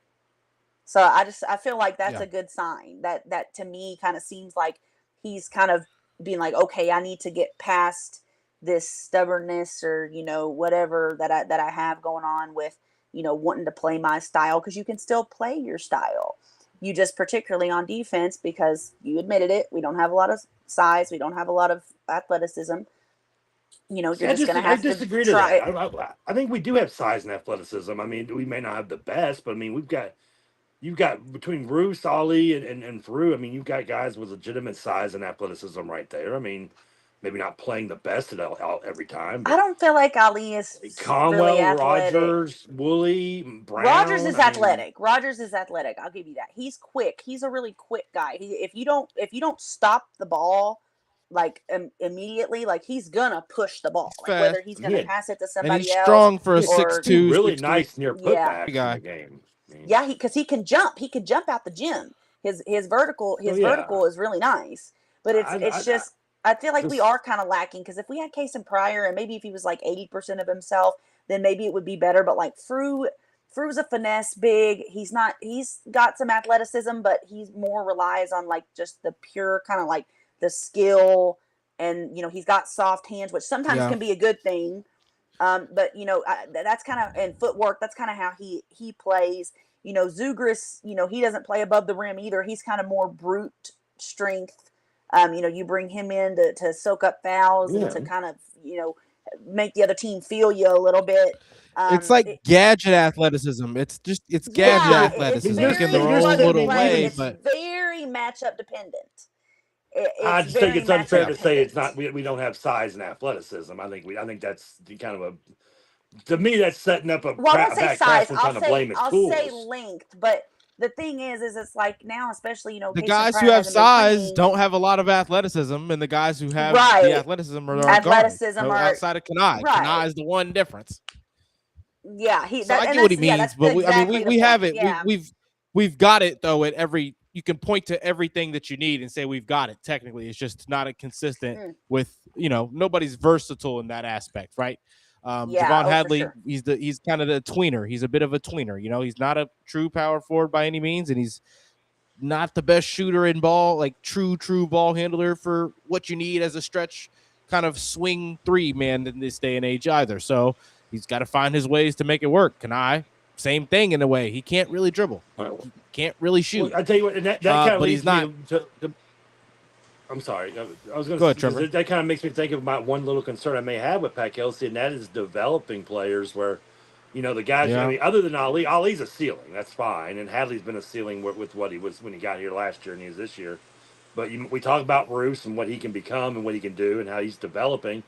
So I feel like that's a good sign. That to me kind of seems like he's kind of being like, okay, I need to get past this stubbornness or, whatever that I have going on with, wanting to play my style, because you can still play your style. You just, particularly on defense, because you admitted it, we don't have a lot of size, we don't have a lot of athleticism. You're just going to have to disagree to that. I think we do have size and athleticism. I mean, we may not have the best, but I mean, you've got between Roos, Ali, and Farouk, I mean, you've got guys with legitimate size and athleticism right there. I mean, maybe not playing the best at all every time. I don't feel like Ali is Conwell, really athletic. Rogers, Woolley, Brown. Rogers is athletic. Rogers is athletic. I'll give you that. He's quick. He's a really quick guy. If you don't stop the ball like immediately, like he's gonna push the ball, like, whether he's gonna pass it to somebody and he's else. Strong for a 6'2", really nice near putbacks in the game. Yeah, because he can jump. He can jump out the gym. His vertical is really nice. But I feel like we are kind of lacking, because if we had Case and Pryor, and maybe if he was like 80% of himself, then maybe it would be better. But like Fru's a finesse big. He's got some athleticism, but he's more relies on like just the pure kind of like the skill, and he's got soft hands, which sometimes can be a good thing. But that's kind of, and footwork, that's kind of how he plays. Zugris, he doesn't play above the rim either. He's kind of more brute strength. You bring him in to soak up fouls and to kind of, make the other team feel you a little bit. It's like gadget athleticism. It's gadget athleticism. It's in their own little way, it's very matchup dependent. I just think it's unfair to say it's not. We don't have size and athleticism. I think that's kind of a. To me, that's setting up a. Well, I won't say size. I'll say length, but the thing is it's like now, especially the guys who have size don't have a lot of athleticism, and the guys who have the athleticism are outside of Kanai. Right. Kanai is the one difference. Yeah, I get what he means, but we have it. Yeah. We've got it though at every. You can point to everything that you need and say we've got it. Technically, it's just not a consistent with nobody's versatile in that aspect, right? Javon Hadley, sure. He's kind of the tweener. He's a bit of a tweener. He's not a true power forward by any means, and he's not the best shooter in ball, like true ball handler for what you need as a stretch kind of swing 3 man in this day and age either. So he's got to find his ways to make it work. Kanai, same thing in a way. He can't really dribble. He can't really shoot. Well, I tell you what, and that kind of leads me to I'm sorry. I was going to say, Trevor. That kind of makes me think of my one little concern I may have with Pat Kelsey, and that is developing players where, the guys, I mean, other than Ali's a ceiling. That's fine. And Hadley's been a ceiling with what he was when he got here last year and he is this year. But we talk about Roos and what he can become and what he can do and how he's developing.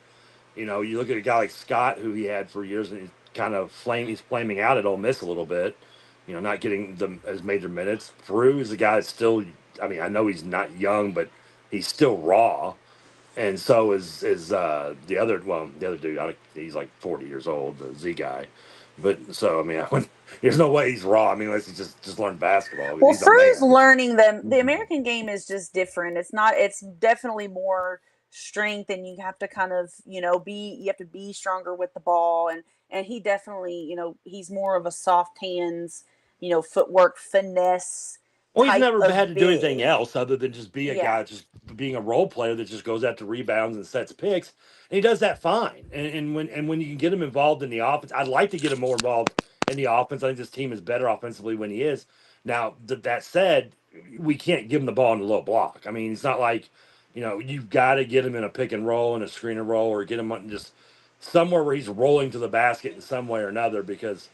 You look at a guy like Scott, who he had for years, and he's kind of he's flaming out at Ole Miss a little bit, not getting them as major minutes. Farouk is a guy that's still, I mean, I know he's not young, but he's still raw, and so is the other dude. He's like 40 years old, the Z guy. But so I mean, there's no way he's raw. I mean, unless he just learned basketball. Well, Fru's learning them. The American game is just different. It's not. It's definitely more strength, and you have to kind of you have to be stronger with the ball, and he definitely he's more of a soft hands, footwork finesse. Well, he's never had to do anything else other than just be a guy, just being a role player that just goes after rebounds and sets picks. And he does that fine. And when you can get him involved in the offense, I'd like to get him more involved in the offense. I think this team is better offensively when he is. Now, that said, we can't give him the ball in the low block. I mean, it's not like, you've got to get him in a pick and roll and a screen and roll, or get him just somewhere where he's rolling to the basket in some way or another, because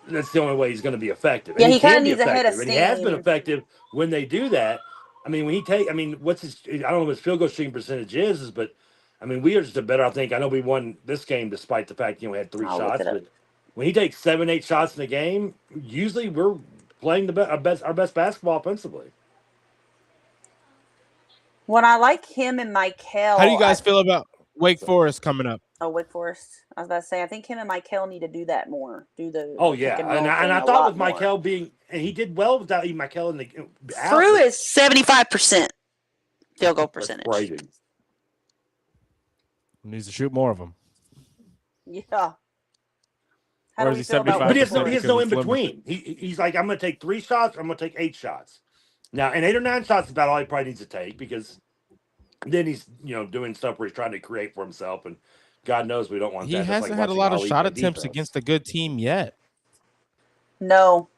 that's the only way he's going to be effective. Yeah, he kind of needs a head of steam. And he has been effective when they do that. I mean, what's his? I don't know what his field goal shooting percentage is, but I mean, we are just a better. I think I know we won this game despite the fact we had 3 I'll look shots, it up. but when he takes 7, 8 shots in the game, usually we're playing our best basketball offensively. When I like him and Michael. How do you guys feel about Wake Forest coming up? Oh, Wake Forest. I was about to say, I think him and Michael need to do that more. Do the yeah, pick and roll and thing I a thought lot with Michael being, and he did well without even Michael in the Frew is 75% field goal percentage. That's crazy. He needs to shoot more of them. Yeah. Or is he 75%? But he has no in between. He's like, I'm going to take 3 shots. I'm going to take 8 shots. Now, and 8 or 9 shots is about all he probably needs to take, because then he's doing stuff where he's trying to create for himself, and God knows we don't want that. He hasn't had a lot of shot attempts against a good team yet. No.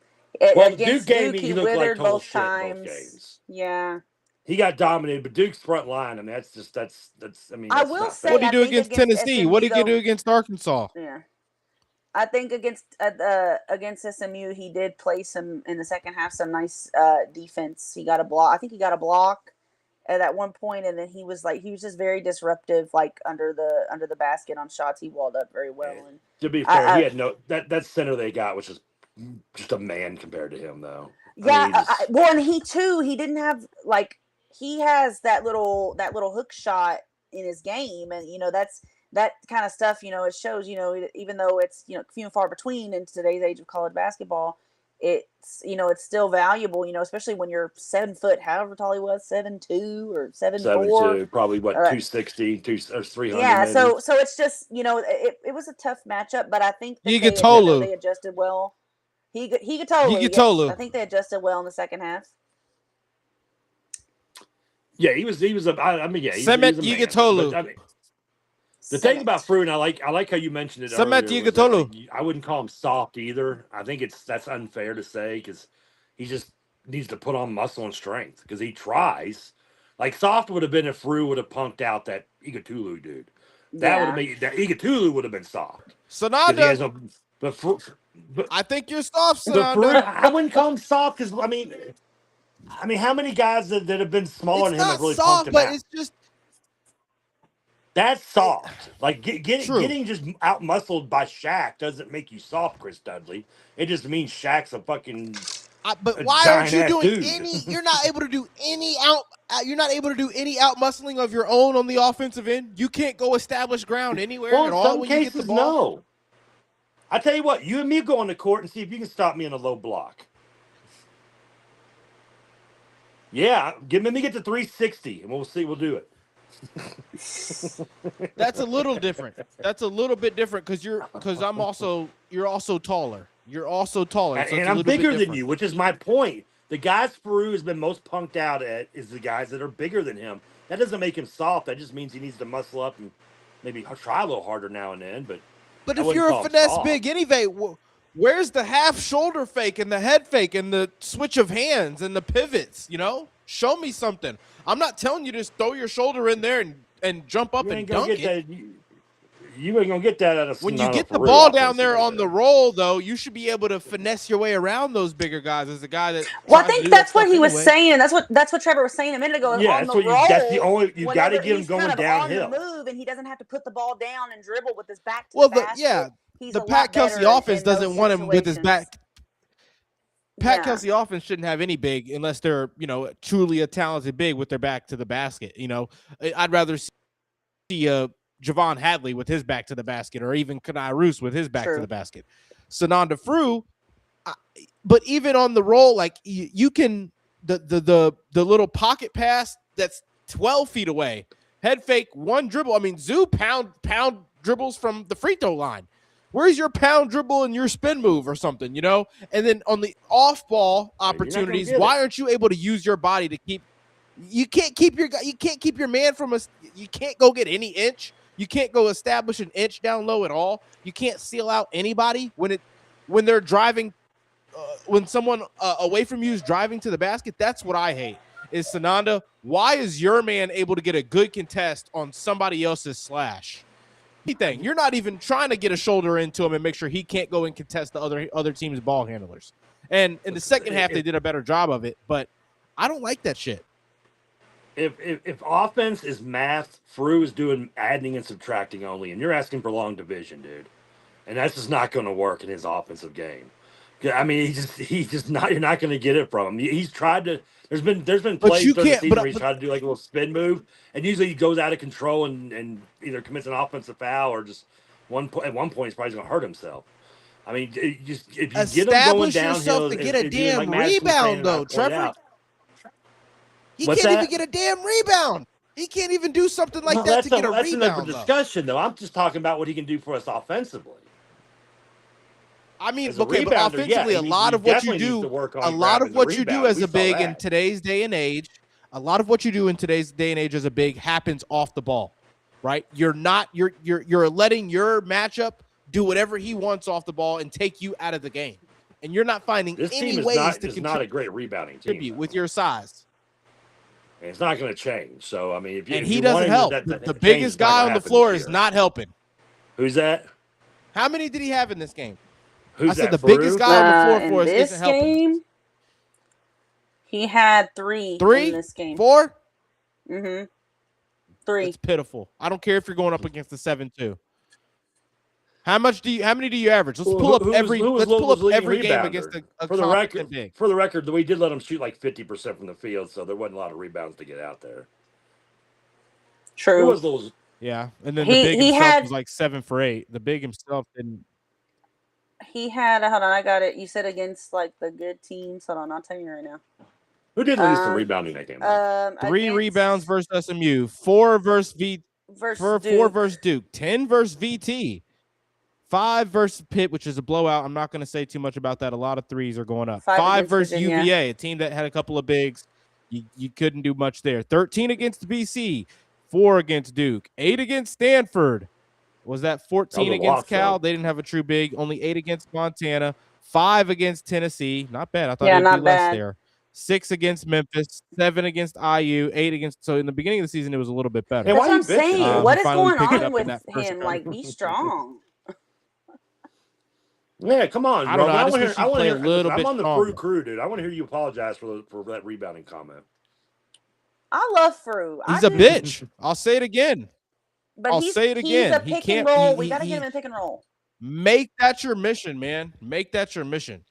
Against Duke he looked withered like both shit times. both games. Yeah. He got dominated, but Duke's front line, I mean, that's. I mean, I will say, what did he do against Tennessee? What did he do against Arkansas? Yeah. I think against SMU, he did play some in the second half, some nice defense. He got a block. I think he got a block at one point, and then he was just very disruptive, like under the basket on shots. He walled up very well. And to be fair, he had no that center they got, which is just a man compared to him, though. Yeah, and he didn't have he has that little hook shot in his game, and that's that kind of stuff. It shows. Even though it's few and far between in today's age of college basketball, it's it's still valuable. Especially when you're 7 foot, however tall he was, 7'2" or 7'4", probably 260, 300. Yeah, maybe. so it's just it was a tough matchup, but I think that they adjusted well. Yes, I think they adjusted well in the second half. Yeah, he was I mean, yeah, Semet Yigatolu. I mean, the thing about Frew, and I like how you mentioned it earlier, I wouldn't call him soft either. I think that's unfair to say, because he just needs to put on muscle and strength, because he tries. Like, soft would have been if Frew would have punked out that Yigatolu dude. That would have made that Yigatolu would have been soft. Sananda. But I think you're soft, Sananda. I wouldn't call him soft, because I mean, how many guys that have been smaller than him have really punked him out? It's just that's soft. Like getting just out muscled by Shaq doesn't make you soft, Chris Dudley. It just means Shaq's a fucking. But why aren't you doing any? You're not able to do any out. You're not able to do any out muscling of your own on the offensive end. You can't go establish ground anywhere at all when you get the ball. No. I tell you what, you and me go on the court and see if you can stop me in a low block. Yeah, let me get to 360, and we'll see. We'll do it. That's a little different. That's a little bit different because you're also taller. You're also taller, and I'm bigger than you, which is my point. The guys Peru has been most punked out at is the guys that are bigger than him. That doesn't make him soft. That just means he needs to muscle up and maybe try a little harder now and then. But if you're a finesse big anyway, where's the half shoulder fake and the head fake and the switch of hands and the pivots? Show me something. I'm not telling you to just throw your shoulder in there and jump up and dunk it. You ain't gonna get that out of when you get the ball down there on the roll, though. You should be able to finesse your way around those bigger guys. As a guy that I think that's what he was saying. That's what Trevor was saying a minute ago. Yeah, on the roll, that's the only you got to get him going downhill. On the move, and he doesn't have to put the ball down and dribble with his back to the basket. The Pat Kelsey offense doesn't want him with his back. Pat Kelsey offense shouldn't have any big unless they're truly a talented big with their back to the basket. I'd rather see Javon Hadley with his back to the basket, or even Kenai Roos with his back to the basket. Sananda Frew, but even on the roll, like you can the little pocket pass that's 12 feet away, head fake, one dribble. I mean, Zoo pound dribbles from the free throw line. Where's your pound dribble and your spin move or something, And then on the off ball opportunities, why aren't you able to use your body to keep? You can't keep your man from us. You can't go get any inch. You can't go establish an inch down low at all. You can't seal out anybody when they're driving. When someone away from you is driving to the basket, that's what I hate. Is Sananda? Why is your man able to get a good contest on somebody else's slash? Thing. You're not even trying to get a shoulder into him and make sure he can't go and contest the other team's ball handlers. And in the second half, they did a better job of it, but I don't like that shit. if offense is math, Frew is doing adding and subtracting only, and you're asking for long division, dude, and that's just not going to work in his offensive game. I mean, he's just not. You're not going to get it from him. He's tried to. There's been But plays you during the can't. season where he's tried to do like a little spin move, and usually he goes out of control and either commits an offensive foul or just at one point he's probably going to hurt himself. I mean, if you get him going Establish downhill, yourself to get a if you, damn like Madison was saying, rebound, though, Trevor. out, He What's can't that? even get a damn rebound. He can't even do something like Well, that to get a that's rebound. another discussion, though. I'm just talking about what he can do for us offensively. I mean, As a okay, but rebounder, offensively, yeah, a lot of what you definitely needs do, to work on a lot of grabbing the what you do rebound. as We a saw big in that. today's day and age, a lot of what you do in today's day and age as a big happens off the ball, right? You're letting your matchup do whatever he wants off the ball and take you out of the game, and you're not finding This any team is ways to not a great rebounding team contribute with your size. And it's not going to change. So I mean, if He doesn't help. The biggest guy on the floor is not helping. Who's that? How many did he have in this game? Who's I said that, the biggest guy on the floor for us this isn't helping. game, he had 3 in this game. 4? Mm-hmm. 3. It's pitiful. I don't care if you're going up against the 7-2. How many do you average? Let's pull up every game against a for the record. big. For the record, we did let him shoot like 50% from the field, so there wasn't a lot of rebounds to get out there. True. Who was those? Yeah, and then the big himself was like 7 for 8. The big himself didn't. He had. Hold on, I got it. You said against like the good teams. Hold on, I'll tell you right now. Who did lose some rebounding that game? 3 rebounds versus SMU, 4 versus Duke, 10 versus VT. 5 versus Pitt, which is a blowout. I'm not going to say too much about that. A lot of threes are going up. 5 versus Virginia. UVA, a team that had a couple of bigs. You couldn't do much there. 13 against BC, 4 against Duke, 8 against Stanford. Was that 14 against Cal? They didn't have a true big. Only 8 against Montana, 5 against Tennessee. Not bad. I thought it'd be less there. 6 against Memphis, 7 against IU, 8 against. So in the beginning of the season, it was a little bit better. That's what I'm saying. What is going on with him? Like, be strong. Yeah, come on, I don't know. I want to hear a little bit. I'm on the Frew crew, dude. I want to hear you apologize for that rebounding comment. I love Frew. He's a bitch. I'll say it again. But he's a pick and roll. We got to get him in pick and roll. Make that your mission, man. Make that your mission.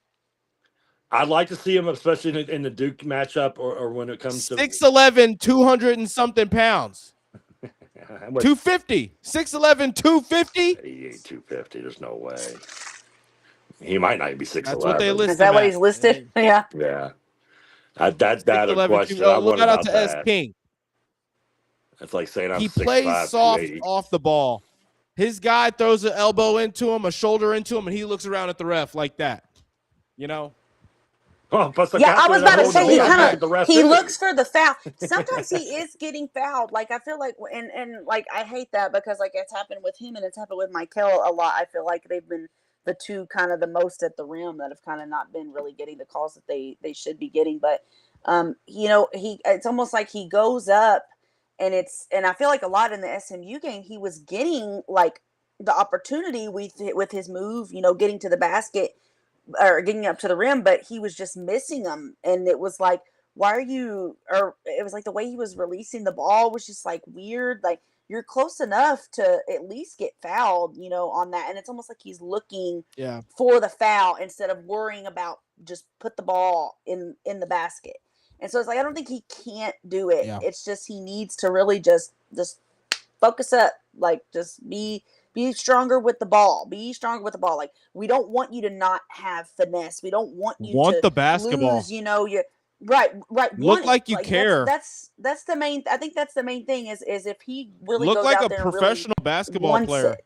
I'd like to see him, especially in the Duke matchup, or when it comes to 6'11", 200 and something pounds. 250. 6'11", 250. He ain't 250. There's no way. He might not even be 6'11". That's what they listed. Is that what he's listed? Yeah. Yeah. That's a question. Look out to S King. That's like saying he plays soft off the ball. His guy throws an elbow into him, a shoulder into him, and he looks around at the ref like that. You know? Oh, yeah, I was about to say he looks for the foul. Sometimes he is getting fouled. Like I feel like, and like I hate that because like it's happened with him and it's happened with Michael a lot. I feel like they've been the two kind of the most at the rim that have kind of not been really getting the calls that they should be getting. But you know, it's almost like he goes up and I feel like a lot in the SMU game he was getting like the opportunity with his move, you know, getting to the basket or getting up to the rim, but he was just missing them. And it was like, why are you, or it was like the way he was releasing the ball was just like weird. Like you're close enough to at least get fouled, you know, on that. And it's almost like he's looking for the foul instead of worrying about just put the ball in the basket. And so it's like, I don't think he can't do it. Yeah. It's just, he needs to really just focus up, like just be stronger with the ball. Be stronger with the ball. Like we don't want you to not have finesse. We don't want you to the basketball. Lose, you know, you're right. Look like you care. That's the main. I think that's the main thing is if he really look goes like out a there professional really basketball player.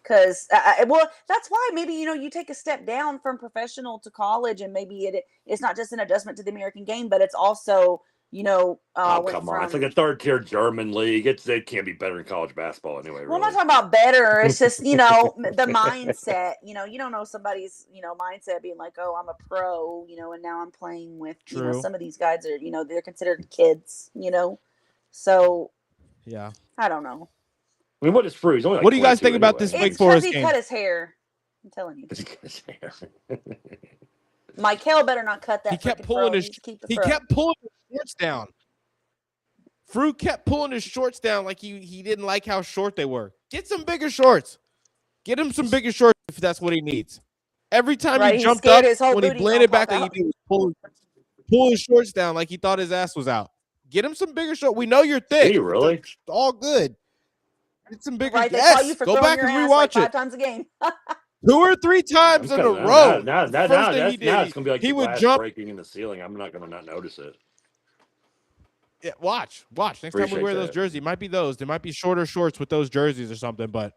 Because well, that's why maybe you know you take a step down from professional to college, and maybe it's not just an adjustment to the American game, but it's also. You know, come on! It's like a third-tier German league. It can't be better than college basketball anyway. Well, I'm not talking about better. It's just you know the mindset. You know, you don't know somebody's mindset being like, oh, I'm a pro. You know, and now I'm playing with you know some of these guys are they're considered kids. You know, so yeah, I don't know. I mean, what is Frew? Like what do you guys think about this Wake Forest game? He cut his hair. I'm telling you. He cut his hair. Michael better not cut that. He kept pulling his shorts down. Frew kept pulling his shorts down like he didn't like how short they were. Get some bigger shorts. Get him some bigger shorts if that's what he needs. Every time he jumped up, when he landed back, like he did, pull his shorts down like he thought his ass was out. Get him some bigger shorts. We know you're thick. Did he really? It's all good. Get some bigger. Right, they yes. call you for Go back and rewatch like 5 it. times a game. 2 or 3 times in a row. Now it's going to be like he the would glass jump breaking in the ceiling. I'm not going to not notice it. Yeah, watch. Next time we wear those jerseys, it might be those. There might be shorter shorts with those jerseys or something, but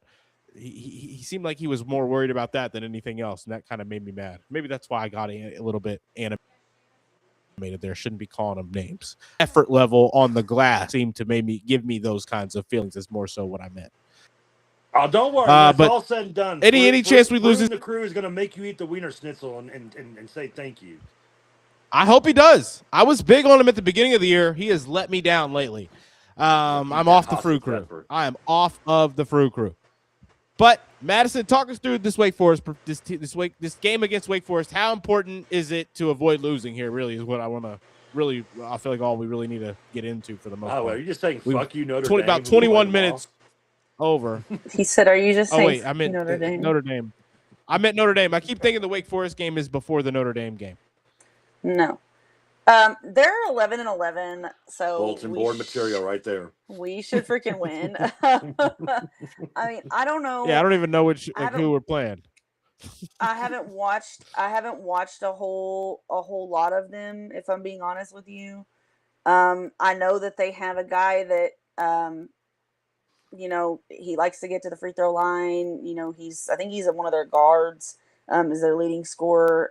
he seemed like he was more worried about that than anything else, and that kind of made me mad. Maybe that's why I got a little bit animated there. Shouldn't be calling them names. Effort level on the glass seemed to give me those kinds of feelings. Is more so what I meant. Oh, don't worry. It's all said and done. Any chance we lose, the crew is going to make you eat the Wiener Schnitzel and say thank you. I hope he does. I was big on him at the beginning of the year. He has let me down lately. I'm off the Frew crew. I am off of the Frew crew. But Madison, talk us through this Wake Forest, this game against Wake Forest. How important is it to avoid losing here? Really, is what I want to. Really, I feel like all we really need to get into for the most part. Are you just saying fuck you, Notre Dame? About 21 minutes over. He said, "Are you just saying?" Oh wait, I meant Notre Dame. Notre Dame. I meant Notre Dame. I keep thinking the Wake Forest game is before the Notre Dame game. No. They're 11-11, so bulletin board material right there. We should freaking win. I mean, I don't know. Yeah, I don't even know who we're playing. I haven't watched a whole lot of them, if I'm being honest with you. I know that they have a guy that he likes to get to the free throw line. I think he's one of their guards, is their leading scorer.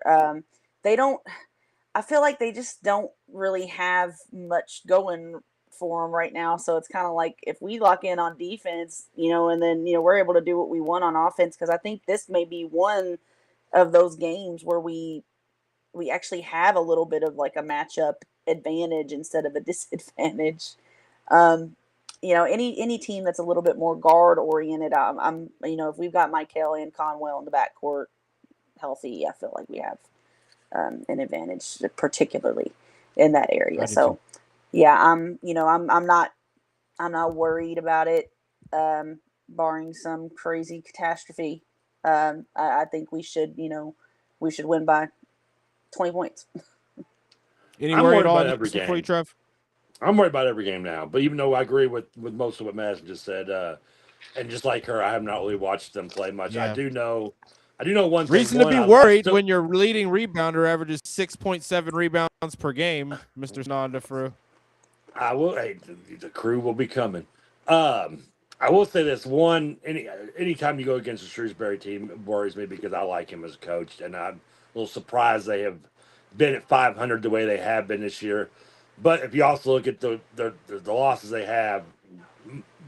I feel like they just don't really have much going for them right now. So it's kind of like if we lock in on defense, and then, we're able to do what we want on offense. Cause I think this may be one of those games where we actually have a little bit of like a matchup advantage instead of a disadvantage. Any team that's a little bit more guard oriented, I'm if we've got Michael and Conwell in the backcourt healthy, I feel like we have an advantage, particularly in that area. So, yeah, I'm not worried about it, barring some crazy catastrophe. I think we should win by 20 points. Any worry at all every game for you, Trev? I'm worried about every game now, but even though I agree with most of what Madison just said, and just like her, I have not really watched them play much. Yeah. I do know one thing. Reason to be worried when your leading rebounder averages 6.7 rebounds per game, Mr. Nanda Frew. I will. Hey, the crew will be coming. I will say this: anytime you go against a Shrewsbury team, it worries me because I like him as a coach, and I'm a little surprised they have been at 500 the way they have been this year. But if you also look at the losses they have,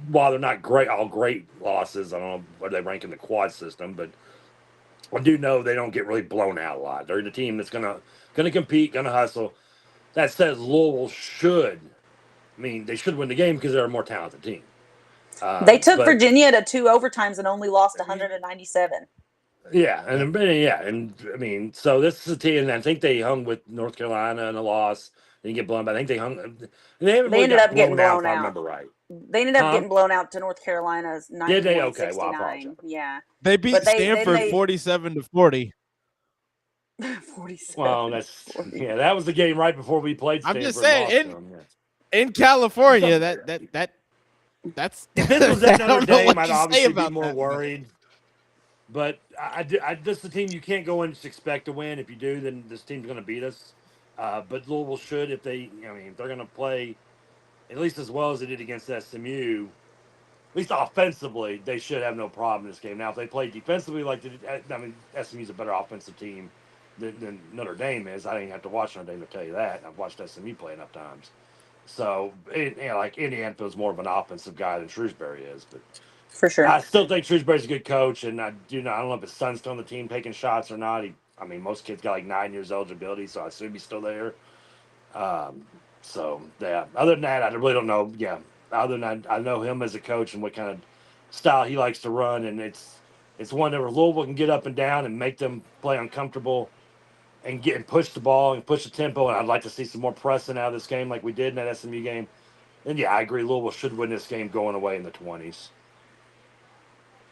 while they're not all great losses, I don't know where they rank in the quad system, but I do know they don't get really blown out a lot. They're the team that's gonna compete, gonna hustle. That says Louisville they should win the game because they're a more talented team. They took Virginia to 2 overtimes and only lost 197. Yeah, and so this is a team, and I think they hung with North Carolina in a loss. They didn't get blown, but I think they hung. They ended up getting blown out. If I remember right. They ended up getting blown out to North Carolina's 91-69. Did they? Okay, well, I apologize. Yeah. They beat Stanford 47-40. 47. Well, that was the game right before we played Stanford. I'm just saying, in California, that's if this was at Notre Dame, I'd obviously be more worried. But this is a team you can't go in and just expect to win. If you do, then this team's going to beat us. But Louisville should, if they're going to play at least as well as they did against SMU, at least offensively, they should have no problem in this game. Now, if they play defensively SMU's a better offensive team than Notre Dame is. I didn't have to watch Notre Dame to tell you that. I've watched SMU play enough times. So, Indiana feels more of an offensive guy than Shrewsbury is. But for sure, I still think Shrewsbury's a good coach, and I don't know if his son's still on the team taking shots or not. Most kids got like 9 years eligibility, so I assume he's still there. So, yeah. Other than that, I really don't know. Yeah. Other than that, I know him as a coach and what kind of style he likes to run, and it's one that Louisville can get up and down and make them play uncomfortable and push the ball and push the tempo. And I'd like to see some more pressing out of this game like we did in that SMU game. And yeah, I agree. Louisville should win this game going away in the 20s.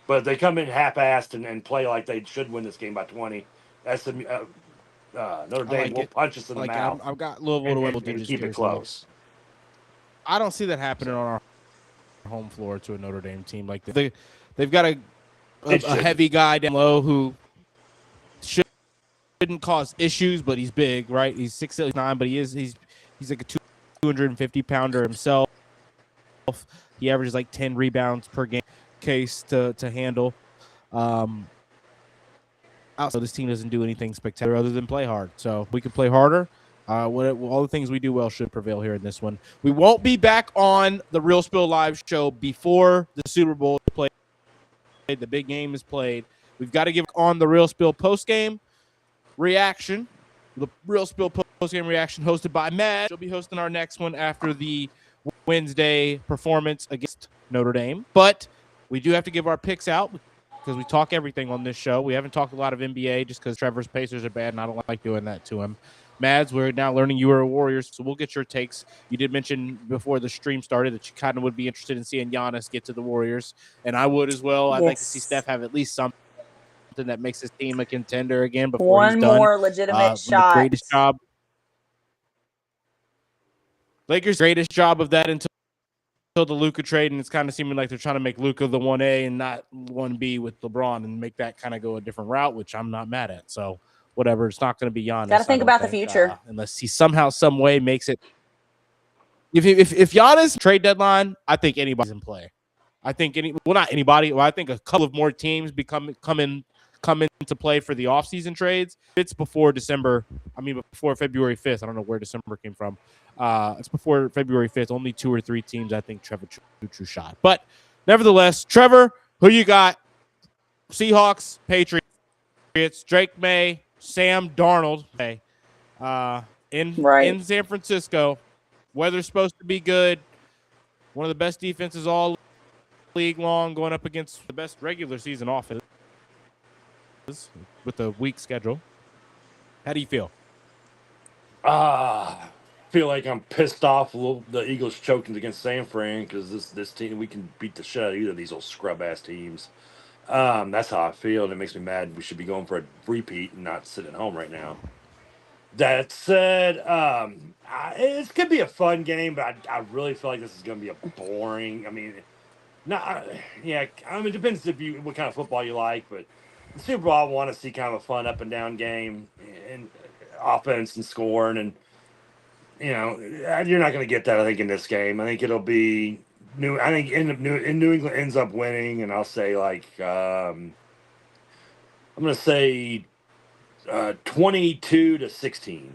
But if they come in half-assed and play like they should win this game by 20, Notre I Dame like will it. punch us in I the like it. mouth I've got Louisville to win and digits keep it here as well. close. I don't see that happening on our home floor to a Notre Dame team like this. They've got a heavy guy down low who shouldn't cause issues, but he's big, right? He's 6'9", but he's like a 250-pounder himself. He averages like 10 rebounds per game case to handle. Also, this team doesn't do anything spectacular other than play hard. So we could play harder. All the things we do well should prevail here in this one. We won't be back on the Real Spill Live show before the Super Bowl is played. The big game is played. We've got to give on the Real Spill post-game reaction. The Real Spill post-game reaction hosted by Matt. She'll be hosting our next one after the Wednesday performance against Notre Dame. But we do have to give our picks out because we talk everything on this show. We haven't talked a lot of NBA just because Trevor's Pacers are bad, and I don't like doing that to him. Mads, we're now learning you are a Warriors, so we'll get your takes. You did mention before the stream started that you kind of would be interested in seeing Giannis get to the Warriors, and I would as well. I'd like to see Steph have at least something that makes his team a contender again before he's done. One more legitimate shot. The greatest job. Lakers' greatest job of that until the Luka trade, and it's kind of seeming like they're trying to make Luka the 1A and not 1B with LeBron and make that kind of go a different route, which I'm not mad at. So whatever, it's not going to be Giannis. Got to think about the future. Unless he somehow, some way makes it. If Giannis trade deadline, I think anybody's in play. I think not anybody. Well, I think a couple of more teams come into play for the offseason trades. It's before December. I mean, before February 5th. I don't know where December came from. It's before February 5th. Only 2 or 3 teams, I think, Trevor true shot. But nevertheless, Trevor, who you got? Seahawks, Patriots, Drake May, Sam Darnold. Okay. In San Francisco. Weather's supposed to be good. One of the best defenses all league long, going up against the best regular season offense with a weak schedule. How do you feel? Feel like I'm pissed off the Eagles choking against San Fran because this team, we can beat the shit out of either of these old scrub ass teams. That's how I feel, and it makes me mad. We should be going for a repeat and not sitting at home right now. That said, it could be a fun game, but I really feel like this is going to be a boring. I mean, it depends what kind of football you like, but the Super Bowl, I want to see kind of a fun up and down game and offense and scoring, and you're not going to get that. I think in this game, I think it'll be New England ends up winning, and I'll say I'm going to say 22-16.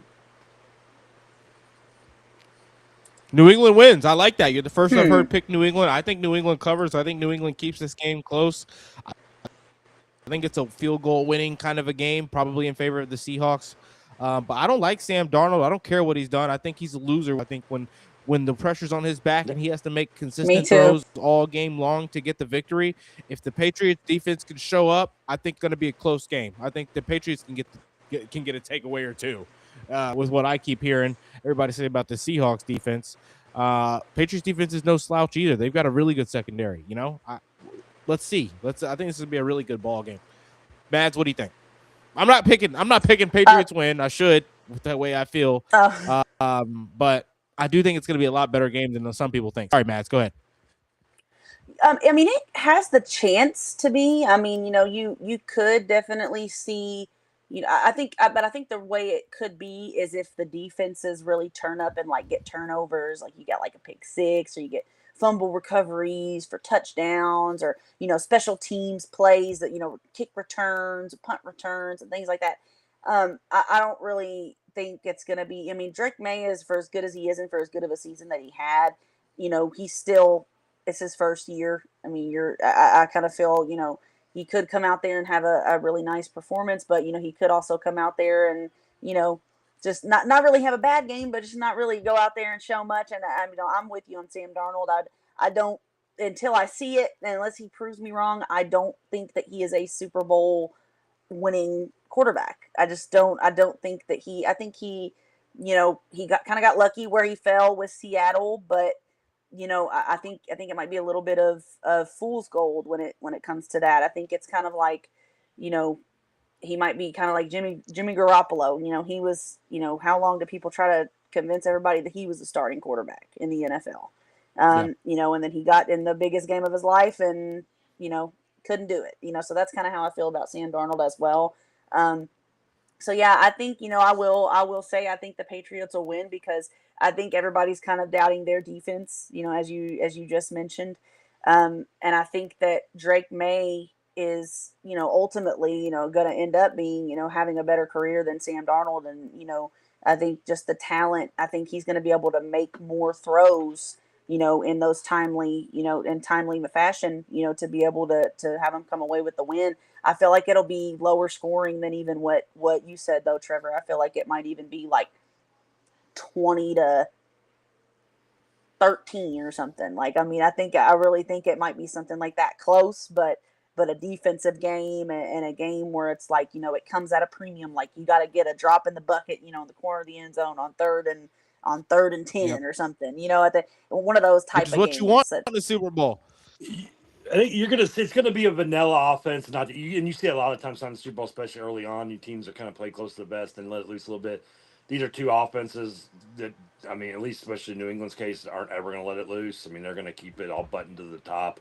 New England wins. I like that. You're the first I've heard pick New England. I think New England covers. I think New England keeps this game close. I think it's a field goal winning kind of a game, probably in favor of the Seahawks. But I don't like Sam Darnold. I don't care what he's done. I think he's a loser. I think when the pressure's on his back and he has to make consistent throws all game long to get the victory, if the Patriots defense can show up, I think it's going to be a close game. I think the Patriots can get a takeaway or two. With what I keep hearing everybody say about the Seahawks defense. Patriots defense is no slouch either. They've got a really good secondary. Let's see. I think this is gonna be a really good ball game. Mads, what do you think? I'm not picking Patriots win. I should with that way I feel. But I do think it's gonna be a lot better game than some people think. Sorry, Mads, go ahead. I mean, it has the chance to be. I mean, you could definitely see. I think the way it could be is if the defenses really turn up and get turnovers, like you got a pick six, or you get fumble recoveries for touchdowns, or special teams plays that kick returns, punt returns, and things like that. I don't really think it's going to be. I mean, Drake May is, for as good as he is and for as good of a season that he had, he's still. It's his first year. I mean, I kind of feel he could come out there and have a really nice performance, but he could also come out there and just not really have a bad game, but just not really go out there and show much. And I'm with you on Sam Darnold. I don't, until I see it, unless he proves me wrong, I don't think that he is a Super Bowl winning quarterback. I just don't. I don't think that he. I think he got lucky where he fell with Seattle, but I think it might be a little bit of fool's gold when it comes to that. I think it's kind of like, he might be kind of like Jimmy Garoppolo. He was, how long did people try to convince everybody that he was a starting quarterback in the NFL? And then he got in the biggest game of his life and, couldn't do it. So that's kind of how I feel about Sam Darnold as well. So yeah, I think, I will say I think the Patriots will win because I think everybody's kind of doubting their defense, as you just mentioned. And I think that Drake May is, ultimately, going to end up being, having a better career than Sam Darnold. And, I think just the talent, I think he's going to be able to make more throws, in those timely, in timely fashion, to be able to have him come away with the win. I feel like it'll be lower scoring than even what you said though, Trevor. I feel like it might even be like 20-13 or something. Like, I mean, I really think it might be something like that close, but a defensive game and a game where it's like, it comes at a premium. Like you got to get a drop in the bucket, in the corner of the end zone on third and 10 or something, at one of those type Which is of what games. you want in the Super Bowl. I think it's gonna be a vanilla offense, and you see a lot of times on the Super Bowl, especially early on, teams are kind of play close to the vest and let it loose a little bit. These are two offenses that, I mean, at least especially in New England's case, aren't ever gonna let it loose. I mean, they're gonna keep it all buttoned to the top.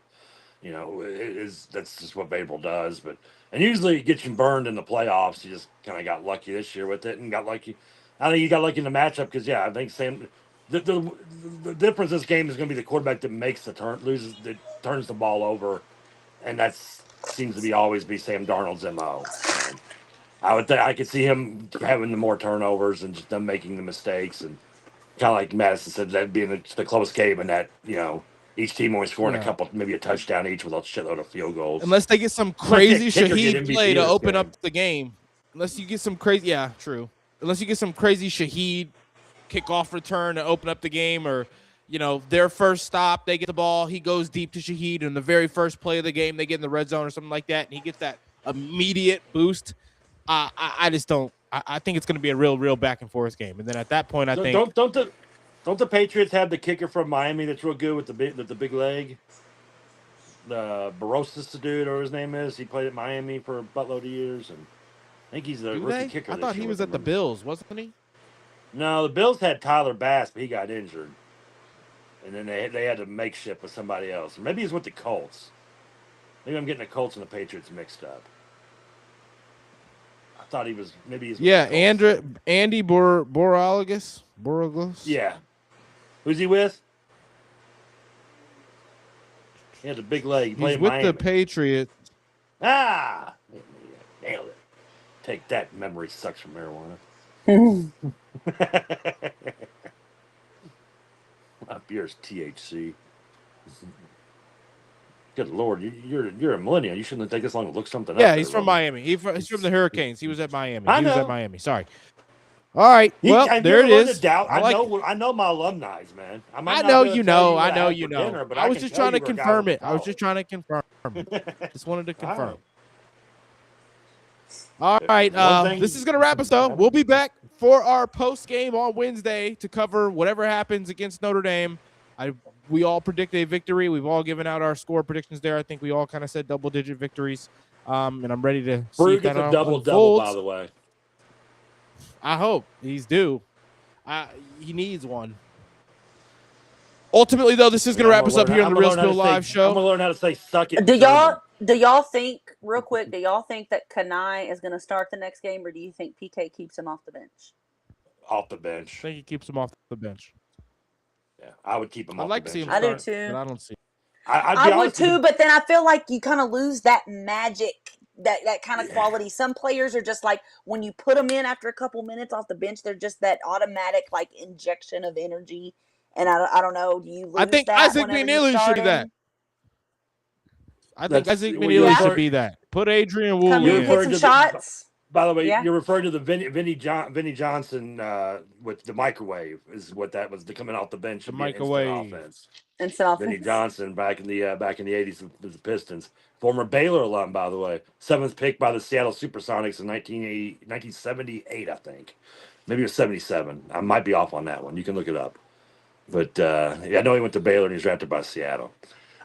That's just what Babel does. And usually it gets you burned in the playoffs. You just kind of got lucky this year with it and got lucky. I think you got lucky in the matchup because I think Sam. The difference in this game is going to be the quarterback that makes the turn, that turns the ball over, and that seems to be always be Sam Darnold's MO. I could see him having the more turnovers and just them making the mistakes, and kind of like Madison said, that being the close game, and that each team only scoring a couple, maybe a touchdown each with a shitload of field goals. Unless they get some crazy Shaheed play to open up the game. Unless you get some crazy, true. Unless you get some crazy Shaheed kickoff return to open up the game, or their first stop, they get the ball, he goes deep to Shaheed, and the very first play of the game, they get in the red zone or something like that, and he gets that immediate boost. I just don't. I think it's going to be a real back and forth game, and then at that point, I think don't the Patriots have the kicker from Miami that's real good with the big leg? The Barosas dude, or his name is. He played at Miami for a buttload of years, and I think he's the rookie kicker. I thought he was at the Bills, wasn't he? No, the Bills had Tyler Bass, but he got injured, and then they had to makeshift with somebody else. Maybe he's with the Colts. Maybe I'm getting the Colts and the Patriots mixed up. I thought he was maybe he's Andy Boralagas. Yeah, who's he with? He had a big leg. He's with the Patriots. Ah, nailed it. Take that. Memory sucks from marijuana. My beer's THC. Good Lord, you're a millennial. You shouldn't take this long to look something up. Yeah, he's from Miami. He's from the Hurricanes. He was at Miami. He was at Miami. Sorry. All right. Well, there it is. I know my alumni, man. I know you know. Dinner, I was just trying to confirm it. Just wanted to confirm. All right. This is going to wrap us, though. We'll be back for our post game on Wednesday to cover whatever happens against Notre Dame. We all predict a victory. We've all given out our score predictions there. I think we all kind of said double-digit victories. And I'm ready to see if that gets a double-double, by the way. I hope he's due. He needs one. Ultimately, though, this is going to wrap us up here on the Real Spiel Live show. I'm going to learn how to say suck it. Do y'all think, real quick, that Kanai is going to start the next game, or do you think PK keeps him off the bench? Off the bench. I think he keeps him off the bench. Yeah, I would keep him off the bench. To see him start, I do too. But I don't see him. I would too, but then I feel like you kind of lose that magic, that kind of quality. Some players are just like, when you put them in after a couple minutes off the bench, they're just that automatic like injection of energy. And I don't know, do you lose I think that Isaac McNeely should do that. I think Isaac McNeely should be that. Put Adrian Wool in. Hit some shots. By the way, you're referring to the Vinny Johnson with the microwave is what that was, coming off the bench. The microwave offense. Instant offense. Vinny Johnson back in the 80s with the Pistons. Former Baylor alum, by the way. 7th pick by the Seattle Supersonics in 1978, I think. Maybe it was 77. I might be off on that one. You can look it up. But I know he went to Baylor and he's drafted by Seattle.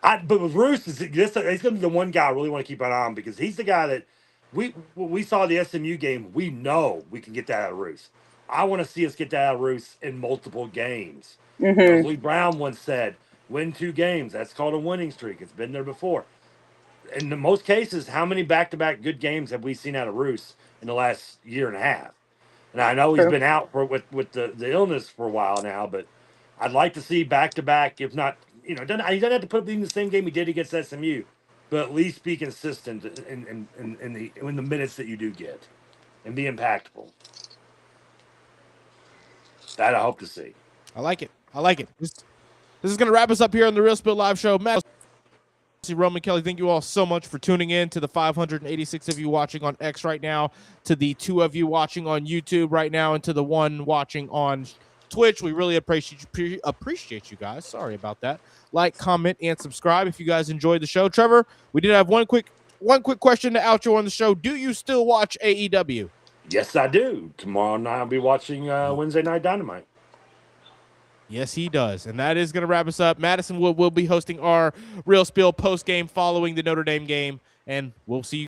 But with Roos, he's going to be the one guy I really want to keep an eye on because he's the guy that when we saw the SMU game, we know we can get that out of Roos. I want to see us get that out of Roos in multiple games. Mm-hmm. Lee Brown once said, win 2 games. That's called a winning streak. It's been there before. In most cases, how many back-to-back good games have we seen out of Roos in the last year and a half? And I know he's been out with the illness for a while now, but I'd like to see back-to-back, if not, he doesn't have to put up in the same game he did against SMU, but at least be consistent in the minutes that you do get and be impactful. That I hope to see. I like it. This is going to wrap us up here on the Real Spill Live Show. Madison, Roman, Kelly, thank you all so much for tuning in, to the 586 of you watching on X right now, to the 2 of you watching on YouTube right now, and to the 1 watching on Twitch. We really appreciate you guys. Sorry about that. Like, comment, and subscribe if you guys enjoyed the show. Trevor, we did have one quick question to outro on the show. Do you still watch AEW? Yes, I do. Tomorrow night I'll be watching Wednesday Night Dynamite. Yes, he does. And that is going to wrap us up. Madison will be hosting our Real Spill post game following the Notre Dame game, and we'll see you